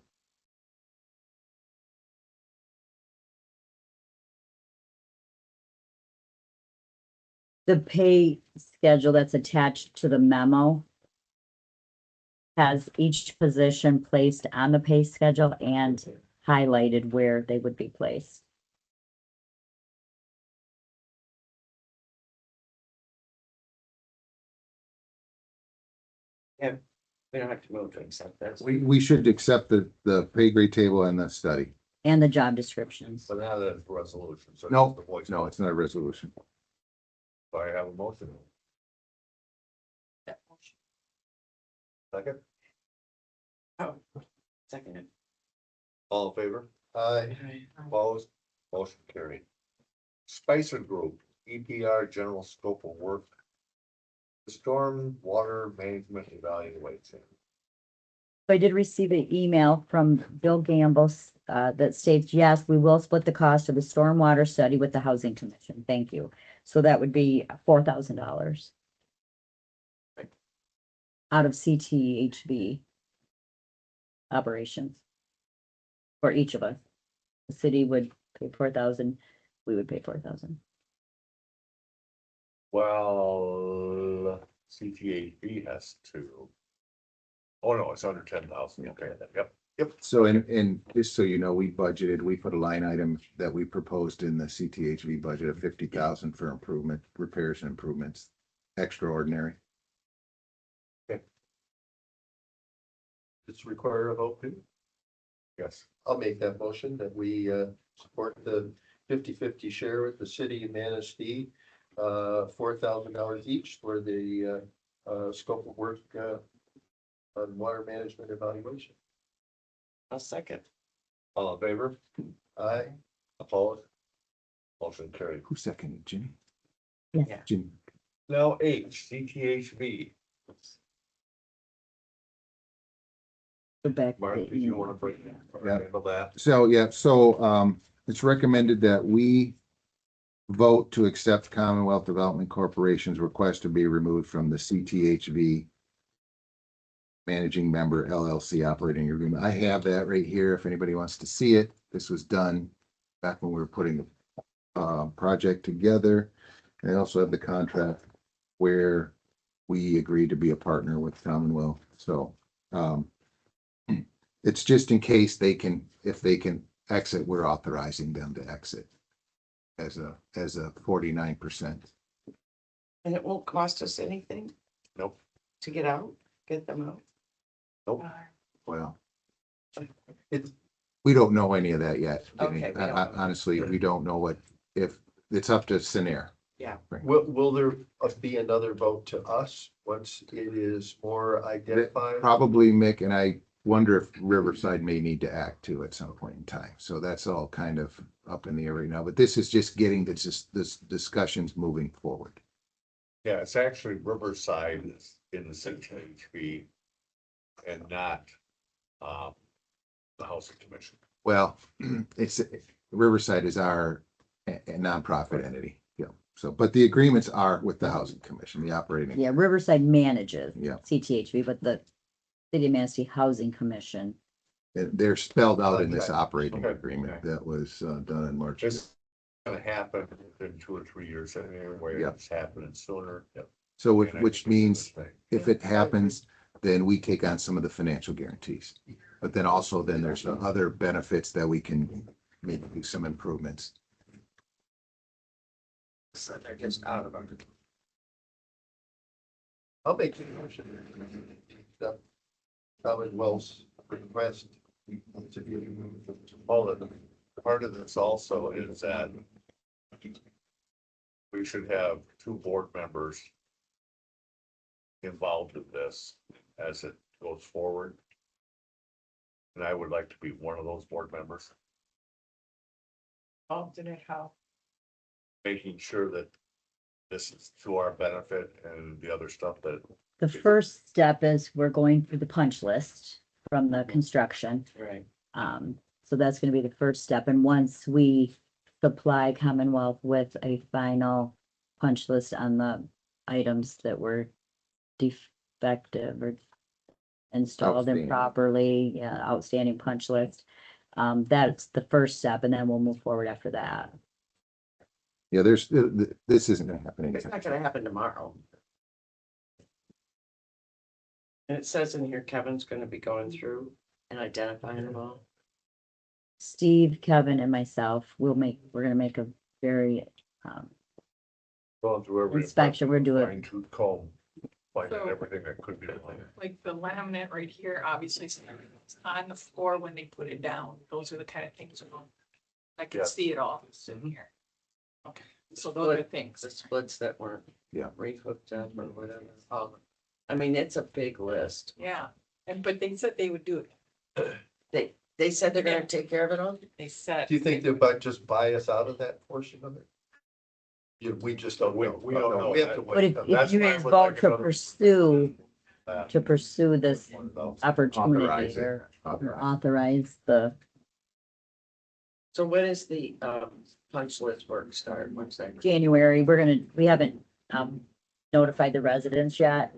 The pay schedule that's attached to the memo has each position placed on the pay schedule and highlighted where they would be placed. We don't have to move to accept this. We should accept the pay grade table and the study. And the job descriptions. But now that's a resolution. So No, it's the voice. No, it's not a resolution. So I have a motion. Second, Oh, second. all in favor? Aye. Opposed? Motion carried. Spicer Group, EPR general scope of work. Storm water management evaluation. I did receive an email from Bill Gamble, that states, yes, we will split the cost of the stormwater study with the Housing Commission. Thank you. So that would be $4,000 out of CTHV operations for each of us. The city would pay 4,000, we would pay 4,000. Well, CTHB has to. Oh, no, it's under 10,000. Okay, yep. So and just so you know, we put a line item that we proposed in the CTHV budget of 50,000 for improvement, repairs and improvements. Extraordinary. It's require a vote too. Yes. I'll make that motion that we support the 50-50 share with the city of Manistee. $4,000 each for the scope of work on water management evaluation. A second. All in favor? Aye. Opposed? Motion carried. Who seconded, Jimmy? Yes. Yeah. Jimmy. Now H, CTHV. Go back. to Mark, the did you email. want to break Yeah. handle that? So it's recommended that we vote to accept Commonwealth Development Corporation's request to be removed from the CTHV Managing Member LLC operating agreement. I have that right here if anybody wants to see it. This was done back when we were putting the project together. And I also have the contract where we agreed to be a partner with Commonwealth. So it's just in case if they can exit, we're authorizing them to exit as a 49%. And it won't cost us anything Nope. to get them out. Nope. Well, It's we don't know any of that yet. Jimmy. Okay, we don't know. Honestly, we don't know if it's up to Scenair. Yeah. will there be another vote to us once it is more identified? Probably Mick, and I wonder if Riverside may need to act too at some point in time. So that's all kind of up in the air right now, but this is just getting this discussions moving forward. Yeah, it's actually Riverside is in the CTHV and not the Housing Commission. Well, it's Riverside is our a nonprofit entity. Yeah. So, but the agreements are with the Housing Commission, the operating. Yeah, Riverside manages Yeah. CTHV, but the City of Manistee Housing Commission They're spelled out in this Okay. operating Okay. agreement that was done in March. This gonna happen in 2 or 3 years anyway. Yeah. It's happening sooner. Yep. So And which, I which think this is means the thing. if it happens, then we take on some of the financial guarantees. But then also then there's the other benefits that we can maybe do some improvements. So they're just out of it. I'll make the motion. The Commonwealth's request. To be All of them. Part of this also is that we should have 2 board members involved in this as it goes forward. And I would like to be one of those board members, Alternate how? making sure that this is to our benefit and the other stuff that, The first step is we're going through the punch list from the construction. Right. So that's gonna be the first step, and once we supply Commonwealth with a final punch list on the items that were defective or installed Outstanding. improperly, yeah, outstanding punch list. That's the first step, and then we'll move forward after that. Yeah, there's, this isn't gonna happen It's anytime. not gonna happen tomorrow. And it says in here Kevin's gonna be going through and identifying them all. Steve, Kevin, and myself we're gonna make a very, going through every. Inspection, we're doing- Fine tooth comb, finding So- everything that could be done. Like the laminate right here, obviously it's on the floor when they put it down. Those are the kind of things. I can Yeah. see it all sitting here. Okay, so those are things. The splits that weren't. Yeah. Rehooked up or whatever. Oh, I mean, it's a big list. Yeah, but they said they would do it. They said they're Yeah. gonna take care of it all? They said. Do you think they'll just buy us out of that portion of it? We just don't We- know. we don't know We have that. to but wait. if That's you why I guys would vote like to another- pursue this One of those. opportunity Authorize it. or Authorize. authorize the, So when is the punch list work start? When's that? January, we haven't, notified the residents yet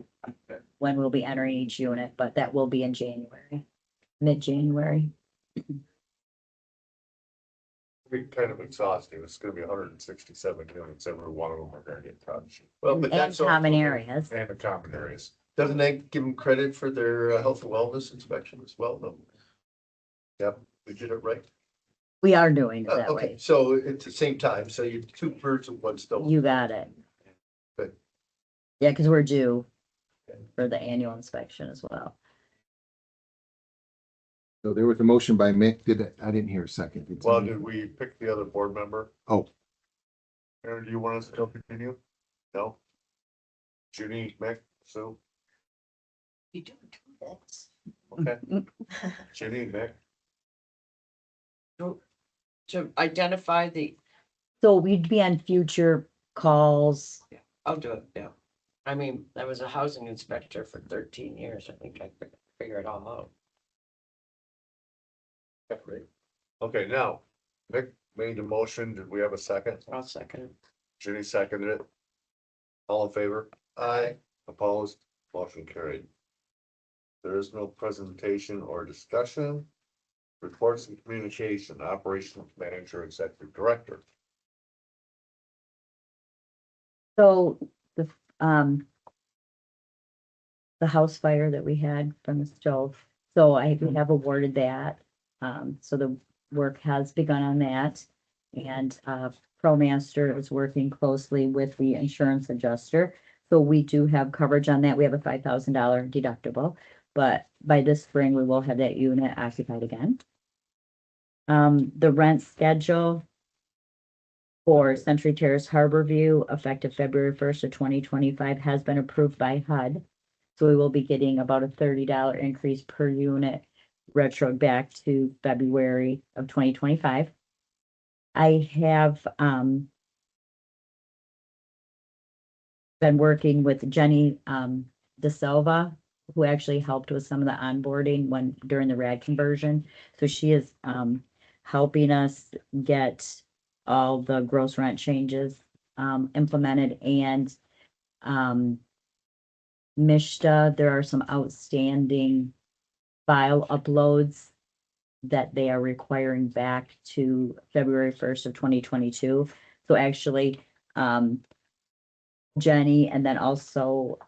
when we'll be entering each unit, but that will be in January, mid-January. Be kind of exhausting. It's gonna be 167 units. Every one of them are gonna get touched. Well, And but that's, common also- areas. And the common areas. doesn't that give them credit for their health and wellness inspection as well, though? Yep, we did it right. We are doing it that Okay, way. so at the same time, so you 2 birds with 1 stone. You got it. Good. Yeah, because we're due for the annual inspection as well. So there was a motion by Mick. I didn't hear a second. Did Well, somebody- did we pick the other board member? Oh. Aaron, do you want us to continue? No? Judy, Mick, Sue? You do this. Okay. Judy, Mick? To identify the, So we'd be on future calls. I'll do it, yeah. I mean, I was a housing inspector for 13 years. I think I could figure it all out. Okay, now, Mick made the motion. Did we have a second? I'll second it. Judy seconded it. All in favor? Aye. Opposed? Motion carried. There is no presentation or discussion. Reports and communication, operations manager, executive director. So the house fire that we had from the stove, so we have awarded that. So the work has begun on that. And ProMaster is working closely with the insurance adjuster. So we do have coverage on that. We have a $5,000 deductible, but by this spring, we will have that unit occupied again. The rent schedule for Century Terrace Harbor View, effective February 1st of 2025, has been approved by HUD. So we will be getting about a $30 increase per unit, retro back to February of 2025. I have been working with Jenny De Silva, who actually helped with some of the onboarding during the RAD conversion. So she is helping us get all the gross rent changes implemented, and Mishta, there are some outstanding file uploads that they are requiring back to February 1st of 2022. So actually, Jenny, and then also,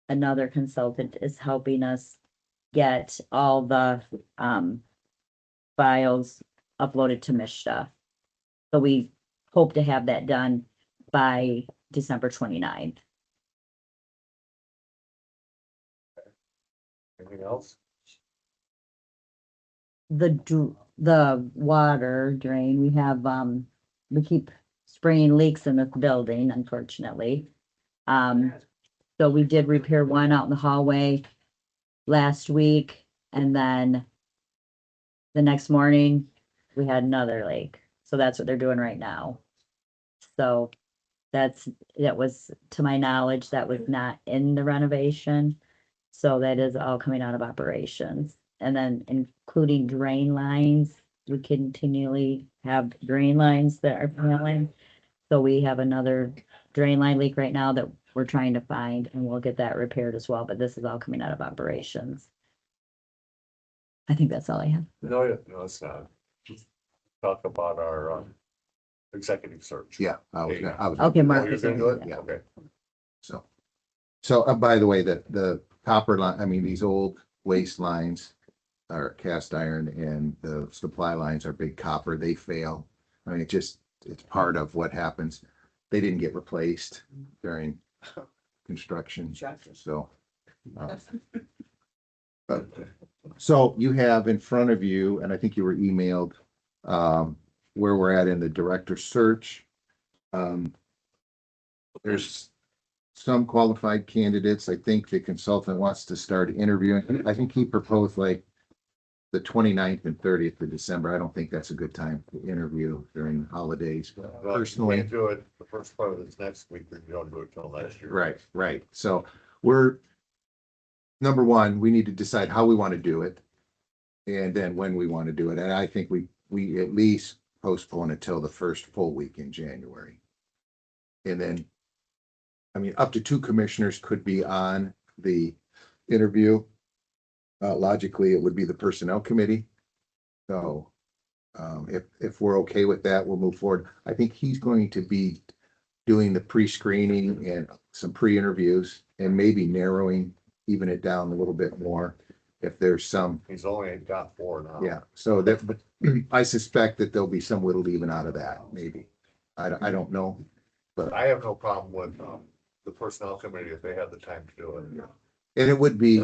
another consultant is helping us get all the, files uploaded to Mishta. So we hope to have that done by December 29th. Anything else? The water drain, we have, we keep spraying leaks in this building, unfortunately. So we did repair one out in the hallway last week, and then the next morning, we had another leak. So that's what they're doing right now. So that was, to my knowledge, that was not in the renovation. So that is all coming out of operations. And then including drain lines, we continually have drain lines that are failing. So we have another drain line leak right now that we're trying to find, and we'll get that repaired as well, but this is all coming out of operations. I think that's all I have. No, it's not. Talk about our executive search. Yeah, I was, Okay, Oh, Mark. you're gonna do it? Yeah. Okay. So, by the way, the copper line, I mean, these old waste lines are cast iron, and the supply lines are big copper. They fail. I mean, it's part of what happens. They didn't get replaced during construction, so. But, so you have in front of you, and I think you were emailed, where we're at in the director search. There's some qualified candidates. I think the consultant wants to start interviewing. I think he proposed like the 29th and 30th of December. I don't think that's a good time to interview during the holidays. Personally. Can't do it the first part of this next week, or you don't do it till next year. Right. So number one, we need to decide how we want to do it. And then when we want to do it. And I think we at least postpone it till the first full week in January. And then, I mean, up to 2 commissioners could be on the interview. Logically, it would be the personnel committee. So, if we're okay with that, we'll move forward. I think he's going to be doing the pre-screening and some pre-interviews, and maybe narrowing, even it down a little bit more if there's some. He's only got 4 now. Yeah, so that, but I suspect that there'll be some whittled even out of that, maybe. I don't know, but. I have no problem with the personnel committee if they have the time to do it. And it would be,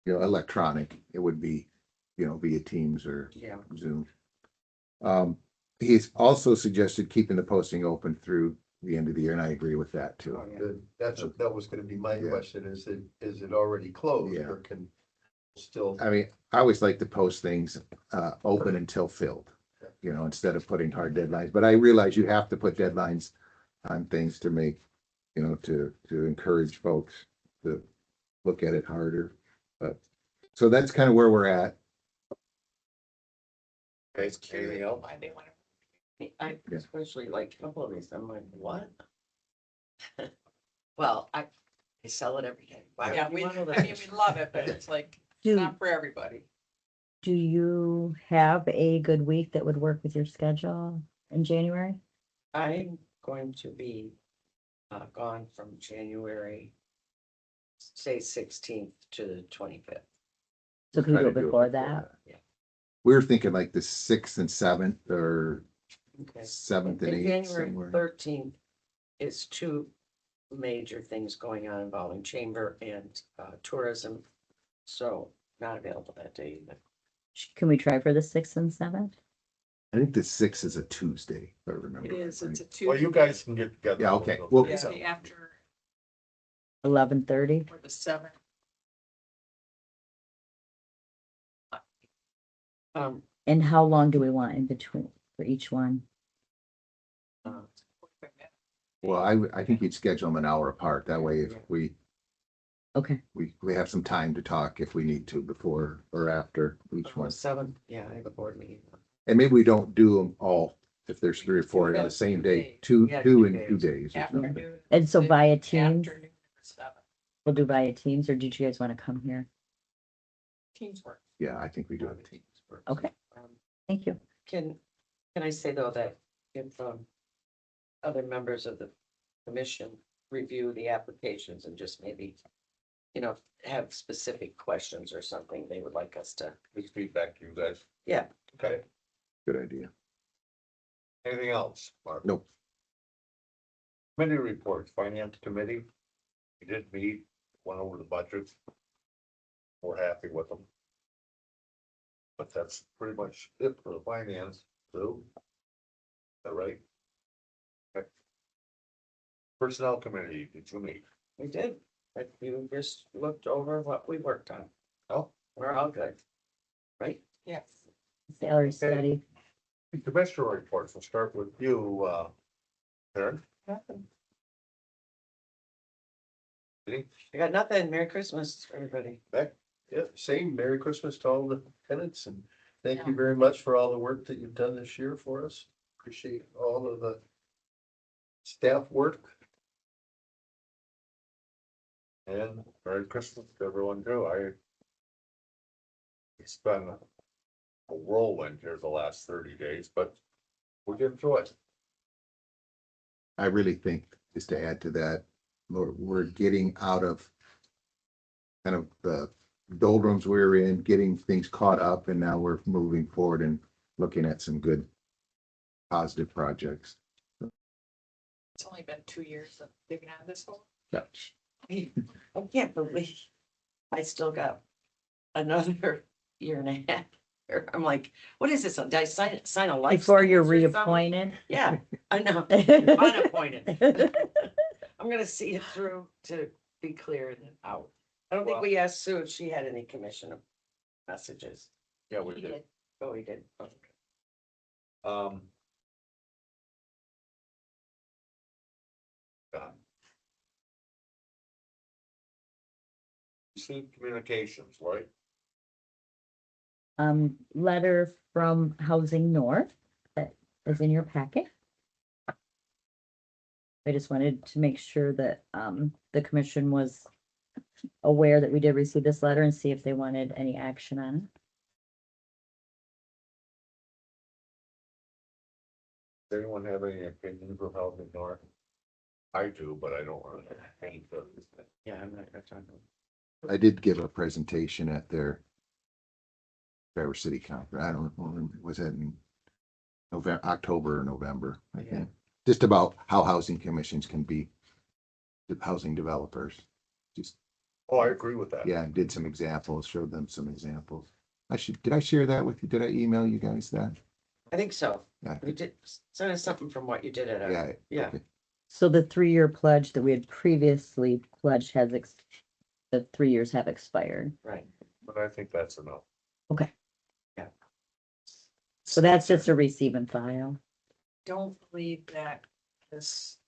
electronic. It would be, via Teams or Yeah. Zoom. He's also suggested keeping the posting open through the end of the year, and I agree with that too. That was gonna be my Yeah. question, is it already closed, Yeah. or can still? I mean, I always like to post things, open until filled, instead of putting hard deadlines, but I realize you have to put deadlines on things to make, to encourage folks to look at it harder. But, so that's kind of where we're at. Okay, anything else? Why they want I Yeah. especially like a couple of these, I'm like, what? Well, I sell it every day. Why to, yeah, would we, you wanna I mean, listen? we love it, but it's like, Do, not for everybody. do you have a good week that would work with your schedule in January? I'm going to be gone from January, say 16th to the 25th. So can we Try do to it before that? We were thinking like the 6th and 7th, or Okay. 7th and And 8th January somewhere. 13th is 2 major things going on involving chamber and tourism. So not available that day either. Can we try for the 6th and 7th? I think the 6th is a Tuesday, if I remember. It is, right. it's a Tuesday. Well, you guys can get together. Yeah, okay. Well, Yeah, the after, 11:30? or the 7th. And how long do we want in between for each one? Well, I think you'd schedule them an hour apart. That way, if Okay, we have some time to talk if we need to before or after each one. 7th, yeah, I have a board meeting. And maybe we don't do them all, if there's 3 or 4 on the same day, two Yeah, in 2 2 days. or something. Afternoon. and so by a team, Afternoon, 7th. We'll do via Teams, or did you guys want to come here? Teams work. Yeah, I think we do have teams. Okay, Um, thank you. Can I say though that if other members of the commission review the applications and just maybe, have specific questions or something they would like us to, Just feedback to you guys. yeah. Okay. Good idea. Anything else, Mark? Nope. Committee reports, finance committee. We did meet, went over the budgets. We're happy with them. But that's pretty much it for the finance, so. Is that right? Okay. Personnel committee, did you meet? We did, but you just looked over what we worked on. Oh, We're all good. Right? Yes. Salary study. commissioner reports, we'll start with you, Karen. Any? I got nothing. Merry Christmas, everybody. Beck? Yeah, same. Merry Christmas to all the tenants and thank you very much for all the work that you've done this year for us. Appreciate all of the staff work. And Merry Christmas to everyone too. It's been a whirlwind here the last 30 days, but we're getting through it. I really think, just to add to that, we're getting out of kind of the doldrums we were in, getting things caught up, and now we're moving forward and looking at some good positive projects. It's only been 2 years of digging out of this hole. Yeah. I can't believe I still got another year and a half. I'm like, what is this? Did I sign a life? Before you're sentence or something? reappointed. Yeah, I know. Unappointed. I'm gonna see it through to be clear and then out. I don't think Well- we asked Sue if she had any commission messages. Yeah, we did. Oh, we did. Okay. Um. Received communications, right? Letter from Housing North that is in your packet. I just wanted to make sure that, the commission was aware that we did receive this letter and see if they wanted any action on it. Does anyone have any opinions of Housing North? I do, but I don't want to paint the. Yeah, I'm not gonna talk about. I did give a presentation at their Traverse City Conference. I don't know, was that in November, October or November, I Yeah. think. Just about how housing commissions can be housing developers. Just, Oh, I agree with that. yeah, did some examples, showed them some examples. Did I share that with you? Did I email you guys that? I think so. Yeah. We did send us something from what you did at Yeah. yeah. okay. So the 3-year pledge that we had previously pledged has, the 3 years have expired. Right. But I think that's enough. Okay. Yeah. So that's just a receive and file. Don't believe that this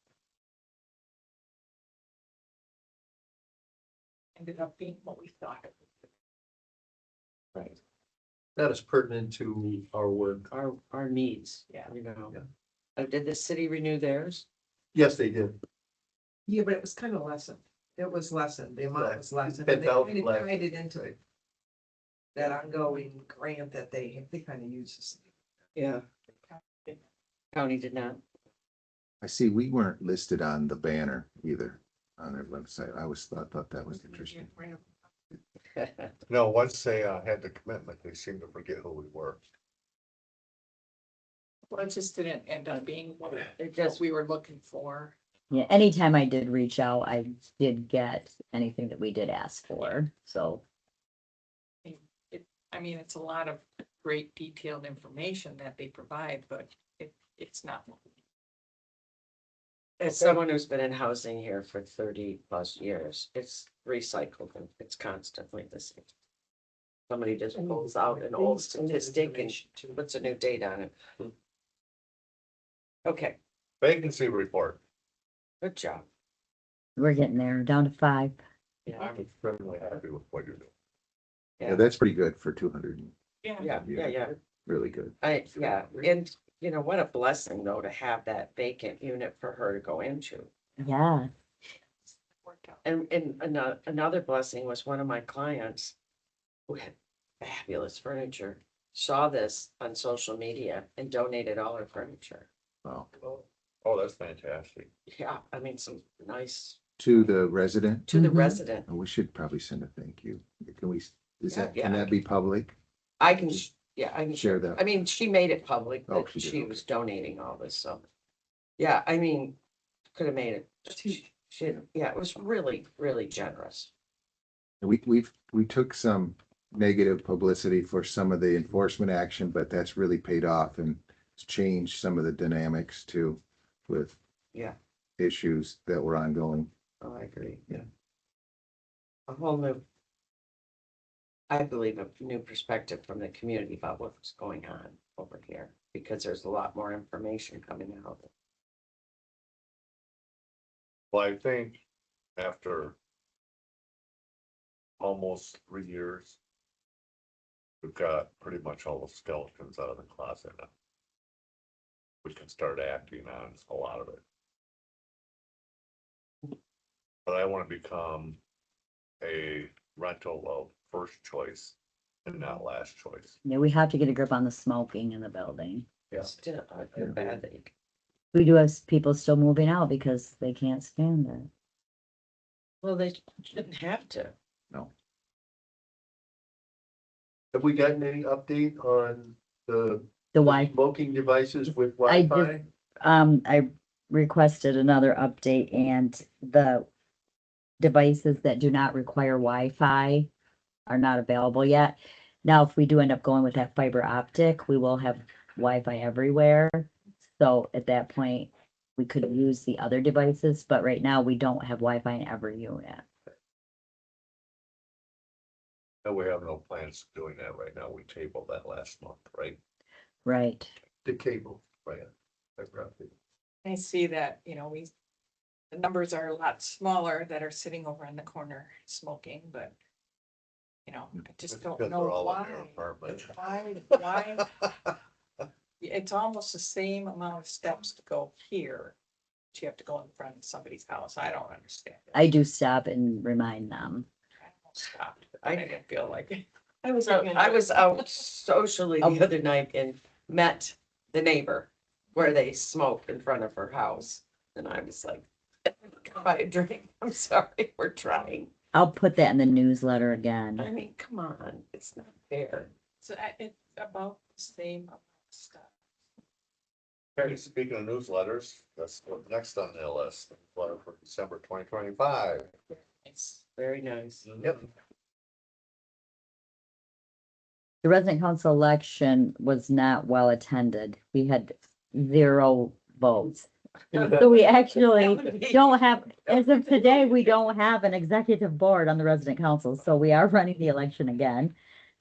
ended up being what we thought it would be. Right. That is pertinent to our work. Our needs. Yeah. Yeah. Did the city renew theirs? Yes, they did. Yeah, but it was kind of lessened. It was lessened. The amount was lessened. $10,000 And they kind of less. tied it into it. That ongoing grant that they kind of uses. Yeah. County did not. I see we weren't listed on the banner either on their website. I thought that was interesting. No, once they had the commitment, they seemed to forget who we were. Well, it just didn't end up being what It just, we were looking for. Yeah, anytime I did reach out, I did get anything that we did ask for, so. I mean, it's a lot of great detailed information that they provide, but it's not. as someone who's been in housing here for 30+ years, it's recycled and it's constantly the same. Somebody just pulls out an old statistic and puts a new date on it. Okay, Vacancy report. good job. We're getting there, down to 5. Yeah, I'm extremely happy with what you're doing. Yeah, that's pretty good for 200. yeah. Really good. Yeah, and you know, what a blessing though, to have that vacant unit for her to go into. Yeah, Worked And another blessing was one of my clients who had fabulous furniture, saw this on social media and donated all her furniture. Wow. Oh, that's fantastic. Yeah, I mean, some nice To the resident, to the Mhm. resident. and we should probably send a thank you. Can we, is Yeah, that, yeah, can I that be public? I can, yeah, I can Share share that. I mean, she made it public Oh, that she did, she okay. was donating all this, so. Yeah, I mean, could have made it. Yeah, it was really, really generous. We took some negative publicity for some of the enforcement action, but that's really paid off and it's changed some of the dynamics too with Yeah, issues that were ongoing. oh, I agree. Yeah. A whole new, I believe, a new perspective from the community about what's going on over here, because there's a lot more information coming out. Well, I think after almost 3 years, we've got pretty much all the skeletons out of the closet now. We can start acting on a lot of it. But I want to become a rental of first choice and not last choice. Yeah, we have to get a grip on the smoking in the building. Yeah. Still, I feel bad that you We do have people still moving out because they can't stand it. well, they shouldn't have to. Have we gotten any update on the The Wi, smoking devices with I Wi-Fi? I requested another update and the devices that do not require Wi-Fi are not available yet. Now, if we do end up going with that fiber optic, we will have Wi-Fi everywhere. So at that point, we could use the other devices, but right now we don't have Wi-Fi in every unit. And we have no plans of doing that right now. We tabled that last month, right? Right. The cable, right? I see that, the numbers are a lot smaller that are sitting over in the corner smoking, but. I just It's don't because know they're all in why. their apartment. Why? It's almost the same amount of steps to go here. But you have to go in front of somebody's house. I don't understand. it. I do stop and remind them. I almost stopped. I didn't feel like it. I was out socially the other night and met the neighbor where they smoked in front of her house. And I was like, buy a drink. I'm sorry, we're trying. I'll put that in the newsletter again. I mean, come on, it's not fair. So it's about the same amount of stuff. Okay, speaking of newsletters, that's what's next on the list, letter for December 2025. It's Very nice. Yep. The resident council election was not well attended. We had 0 votes. So we actually don't have, as of today, we don't have an executive board on the resident council, so we are running the election again.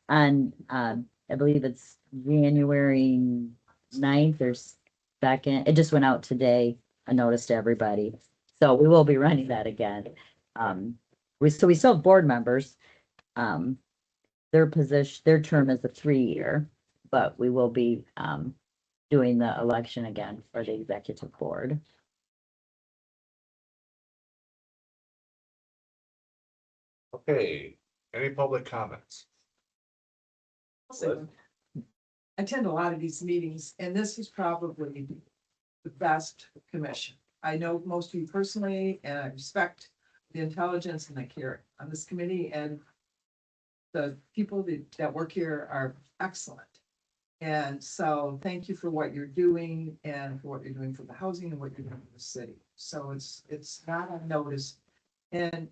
And I believe it's January 9th or 2nd. It just went out today, a notice to everybody. So we will be running that again. We still have board members. Their term is a 3-year, but we will be doing the election again for the executive board. Okay, any public comments? So, I attend a lot of these meetings, and this is probably the best commission. I know most of you personally, and I respect the intelligence and the care on this committee, and the people that work here are excellent. And so thank you for what you're doing and for what you're doing for the housing and what you're doing for the city. So it's not unnoticed. And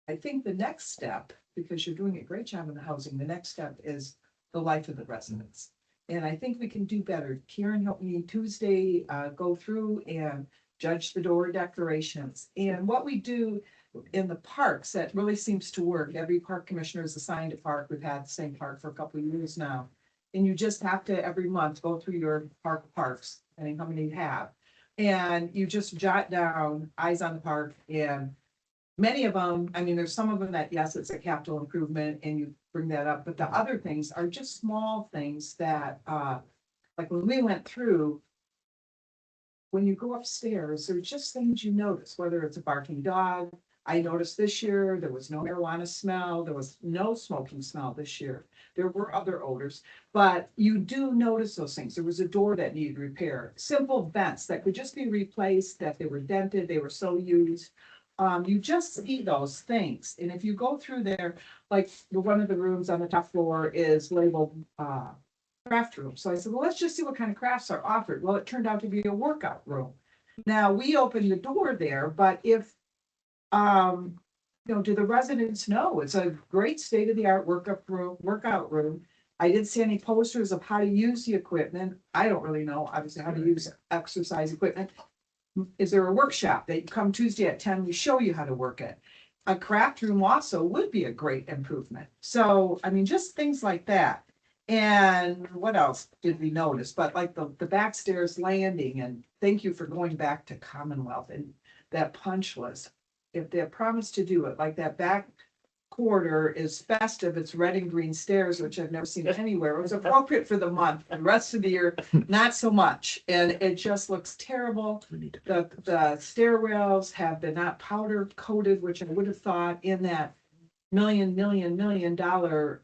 I think the next step, because you're doing a great job in the housing, the next step is the life of the residents. And I think we can do better. Karen helped me Tuesday go through and judge the door declarations. And what we do in the parks, that really seems to work. Every park commissioner is assigned a park. We've had the same park for a couple of years now. And you just have to every month go through your parks, depending how many you have. And you just jot down eyes on the park, and many of them, I mean, there's some of them that, yes, it's a capital improvement and you bring that up, but the other things are just small things that, like when we went through, when you go upstairs, there's just things you notice, whether it's a barking dog, I noticed this year, there was no marijuana smell, there was no smoking smell this year. There were other odors, but you do notice those things. There was a door that needed repair, simple vents that could just be replaced, that they were dented, they were so used. You just see those things, and if you go through there, like one of the rooms on the top floor is labeled, craft room. So I said, well, let's just see what kind of crafts are offered. Well, it turned out to be a workout room. Now, we opened the door there, but if, do the residents know? It's a great state-of-the-art workout room. I didn't see any posters of how to use the equipment. I don't really know, obviously, how to use exercise equipment. Is there a workshop that you come Tuesday at 10, we show you how to work it? A craft room also would be a great improvement. So, I mean, just things like that. And what else did we notice? But like the backstairs landing, and thank you for going back to Commonwealth and that punch list. If they promised to do it, like that back quarter is festive, it's red and green stairs, which I've never seen anywhere. It was appropriate for the month, the rest of the year, not so much. And it just looks terrible. The stairwells have been not powder coated, which I would have thought in that million dollar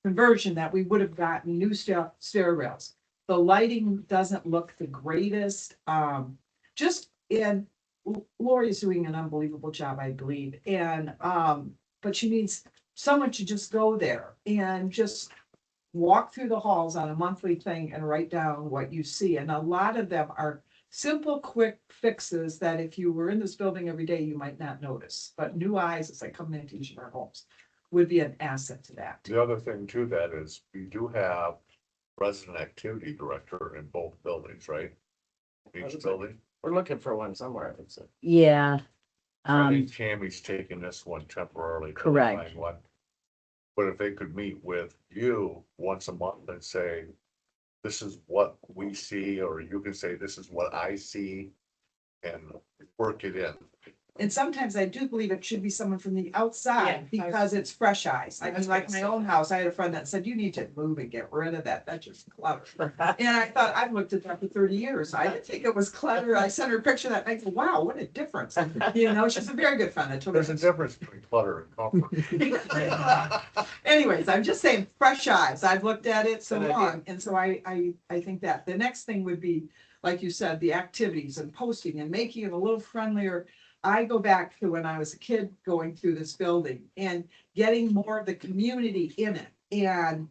conversion that we would have gotten new stairwells. The lighting doesn't look the greatest. And Lori is doing an unbelievable job, I believe. And, but she needs someone to just go there and just walk through the halls on a monthly thing and write down what you see. And a lot of them are simple, quick fixes that if you were in this building every day, you might not notice. But new eyes, as I come into each of our homes, would be an asset to that. The other thing to that is we do have resident activity director in both buildings, right? Each building. We're looking for one somewhere. It's a- Yeah. I think Tammy's taking this one temporarily. till they Correct. find one. But if they could meet with you once a month and say, this is what we see, or you can say, this is what I see, and work it in. And sometimes I do believe it should be someone from the outside Yeah, because it's fresh eyes. I mean, like my own house, I had a friend that said, you need to move and get rid of that. That's just clutter. And I thought, I've looked at that for 30 years. I didn't think it was clutter. I sent her a picture that night. Wow, what a difference. You know, she's a very good friend. I told her. There's a difference between clutter and comfort. Anyways, I'm just saying, fresh eyes. I've looked at it so Good idea. long. And so I think that the next thing would be, like you said, the activities and posting and making it a little friendlier. I go back to when I was a kid going through this building and getting more of the community in it. And,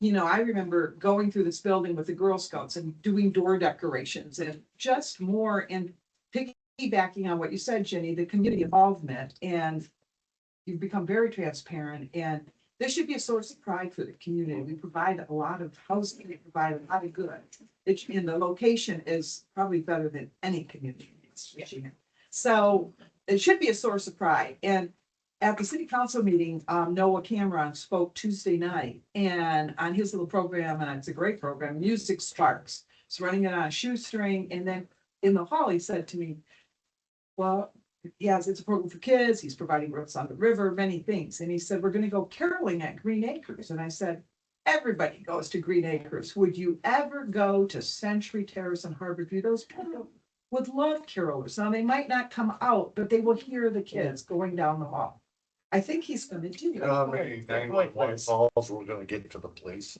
I remember going through this building with the Girl Scouts and doing door decorations and just more and piggybacking on what you said, Jenny, the community involvement. And you've become very transparent, and this should be a source of pride for the community. We provide a lot of housing, we provide a lot of good. And the location is probably better than any community in Michigan. So it should be a source of pride. And at the city council meeting, Noah Cameron spoke Tuesday night, and on his little program, and it's a great program, Music Sparks. He's running it on a shoestring. And then in the hall, he said to me, well, yes, it's a program for kids. He's providing routes on the river, many things. And he said, we're going to go caroling at Green Acres. And I said, everybody goes to Green Acres. Would you ever go to Century Terrace and Harbor View? Those people would love carolers. Now, they might not come out, but they will hear the kids going down the hall. I think he's going to do You know how many 911 calls we're gonna get to the police?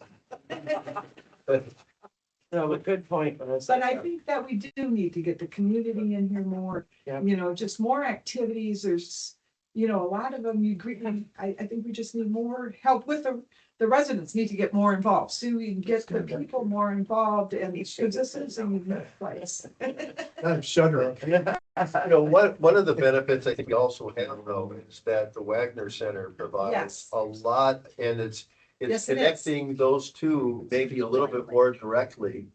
No, a good point. Melissa. But I think that we do need to get the community in here more, Yeah. just more activities. There's, a lot of them you agree. I think we just need more help with the residents need to get more involved. So we can get the people more involved, and this is a unique place. I'm shuddering. One of the benefits I think we also have though is that the Wagner Center provides Yes. a lot, and it's Yes, it is. connecting those two maybe a little bit more directly.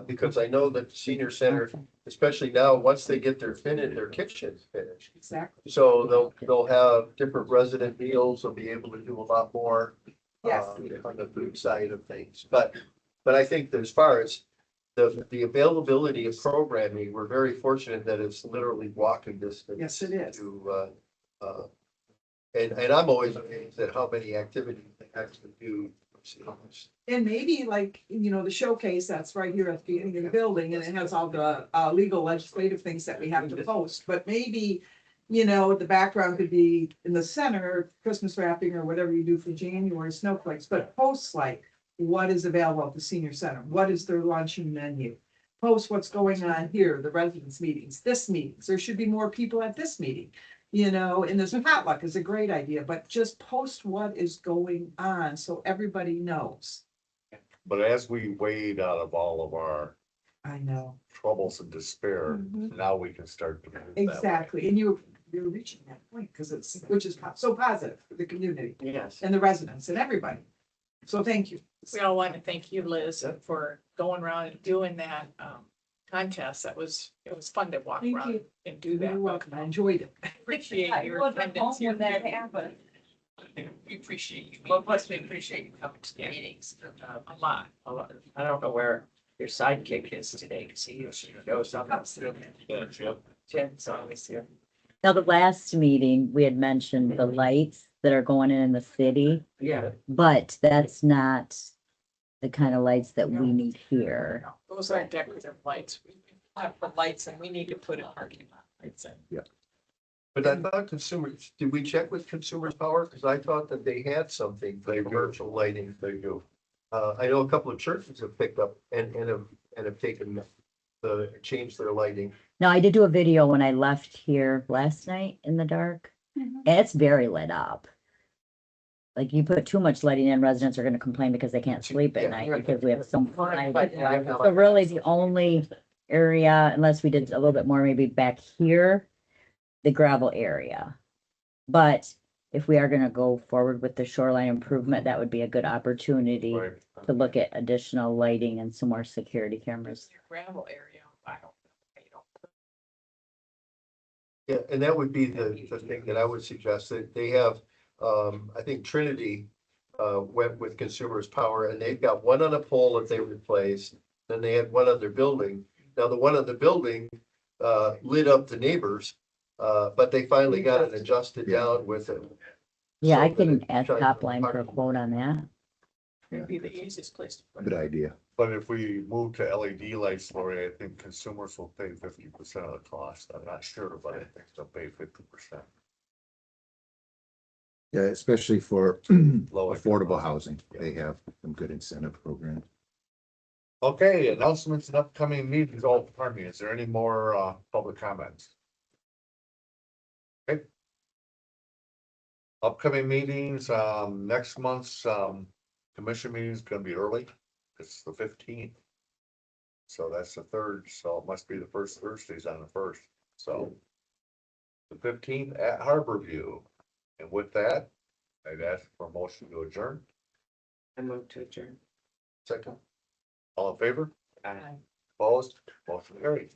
Because I know that the senior center, especially now, once they get their kitchen finished. Exactly. So they'll have different resident meals, they'll be able to do a lot more. Yes. On the food side of things, but I think that as far as the availability of programming, we're very fortunate that it's literally walking distance. Yes, it is. And I'm always amazed at how many activities they actually do. And maybe like, the showcase that's right here at the beginning of the building, and it has all the legal legislative things that we have to post, but maybe you know, the background could be in the center, Christmas wrapping or whatever you do for January, snowflakes, but posts like what is available at the senior center? What is their luncheon menu? Post what's going on here, the residents meetings, this meetings, there should be more people at this meeting. You know, and this potluck is a great idea, but just post what is going on so everybody knows. But as we wade out of all of our I know. troubles and despair, Mhm. now we can start to move that way. Exactly, and you're reaching that point, because it's, which is so positive for the community Yes. and the residents and everybody. So thank you. We all want to thank you, Liz, for going around and doing that contest. It was fun to walk Thank around you. and do that. You're welcome, I enjoyed it. Appreciate I your wasn't attendance home when here. that happened. We appreciate you. Well, plus we appreciate you coming to the meetings. A lot. I don't know where your sidekick is today, because he usually goes up. Yeah, Jim. Jim's always here. Now, the last meeting, we had mentioned the lights that are going in the city, Yeah. but that's not the kind of lights that we need here. Those are decorative lights. We have the lights and we need to put in parking lot lights in. But I thought consumers, did we check with Consumers Power? Because I thought that they had something for They do. commercial lighting. They do. I know a couple of churches have picked up and have taken changed their lighting. Now, I did do a video when I left here last night in the dark, and it's very lit up. Like you put too much lighting in, residents are gonna complain because they can't sleep at Yeah, night right. because we have so much light. But, yeah, So really, the only area, unless we did a little bit more, maybe back here, the gravel area. But if we are gonna go forward with the shoreline improvement, that would be a good opportunity Right. to look at additional lighting and some more security cameras. Your gravel area, I don't. Yeah, and that would be the thing that I would suggest, that they have, I think Trinity went with Consumers Power, and they've got one on a pole that they replaced, then they had one on their building. Now, the one on the building lit up the neighbors, but they finally got it adjusted down with it. Yeah, So I that can it ask shines Top on Line for a parking. quote on that. It'd be the easiest place to put Good it. idea. But if we move to LED lights, Lori, I think consumers will pay 50% of the cost. I'm not sure, but I think they'll pay 50%. Yeah, especially for Low income affordable housing. Yeah. They have some good incentive programs. Okay, announcements and upcoming meetings. Oh, pardon me, is there any more public comments? Okay. Upcoming meetings, next month's commission meeting is gonna be early. It's the 15th. So that's the third, so it must be the first Thursdays on the first, so. The 15th at Harborview. And with that, I'd ask for a motion to adjourn. I moved to adjourn. Second. All in favor? Aye. Opposed? Motion carried.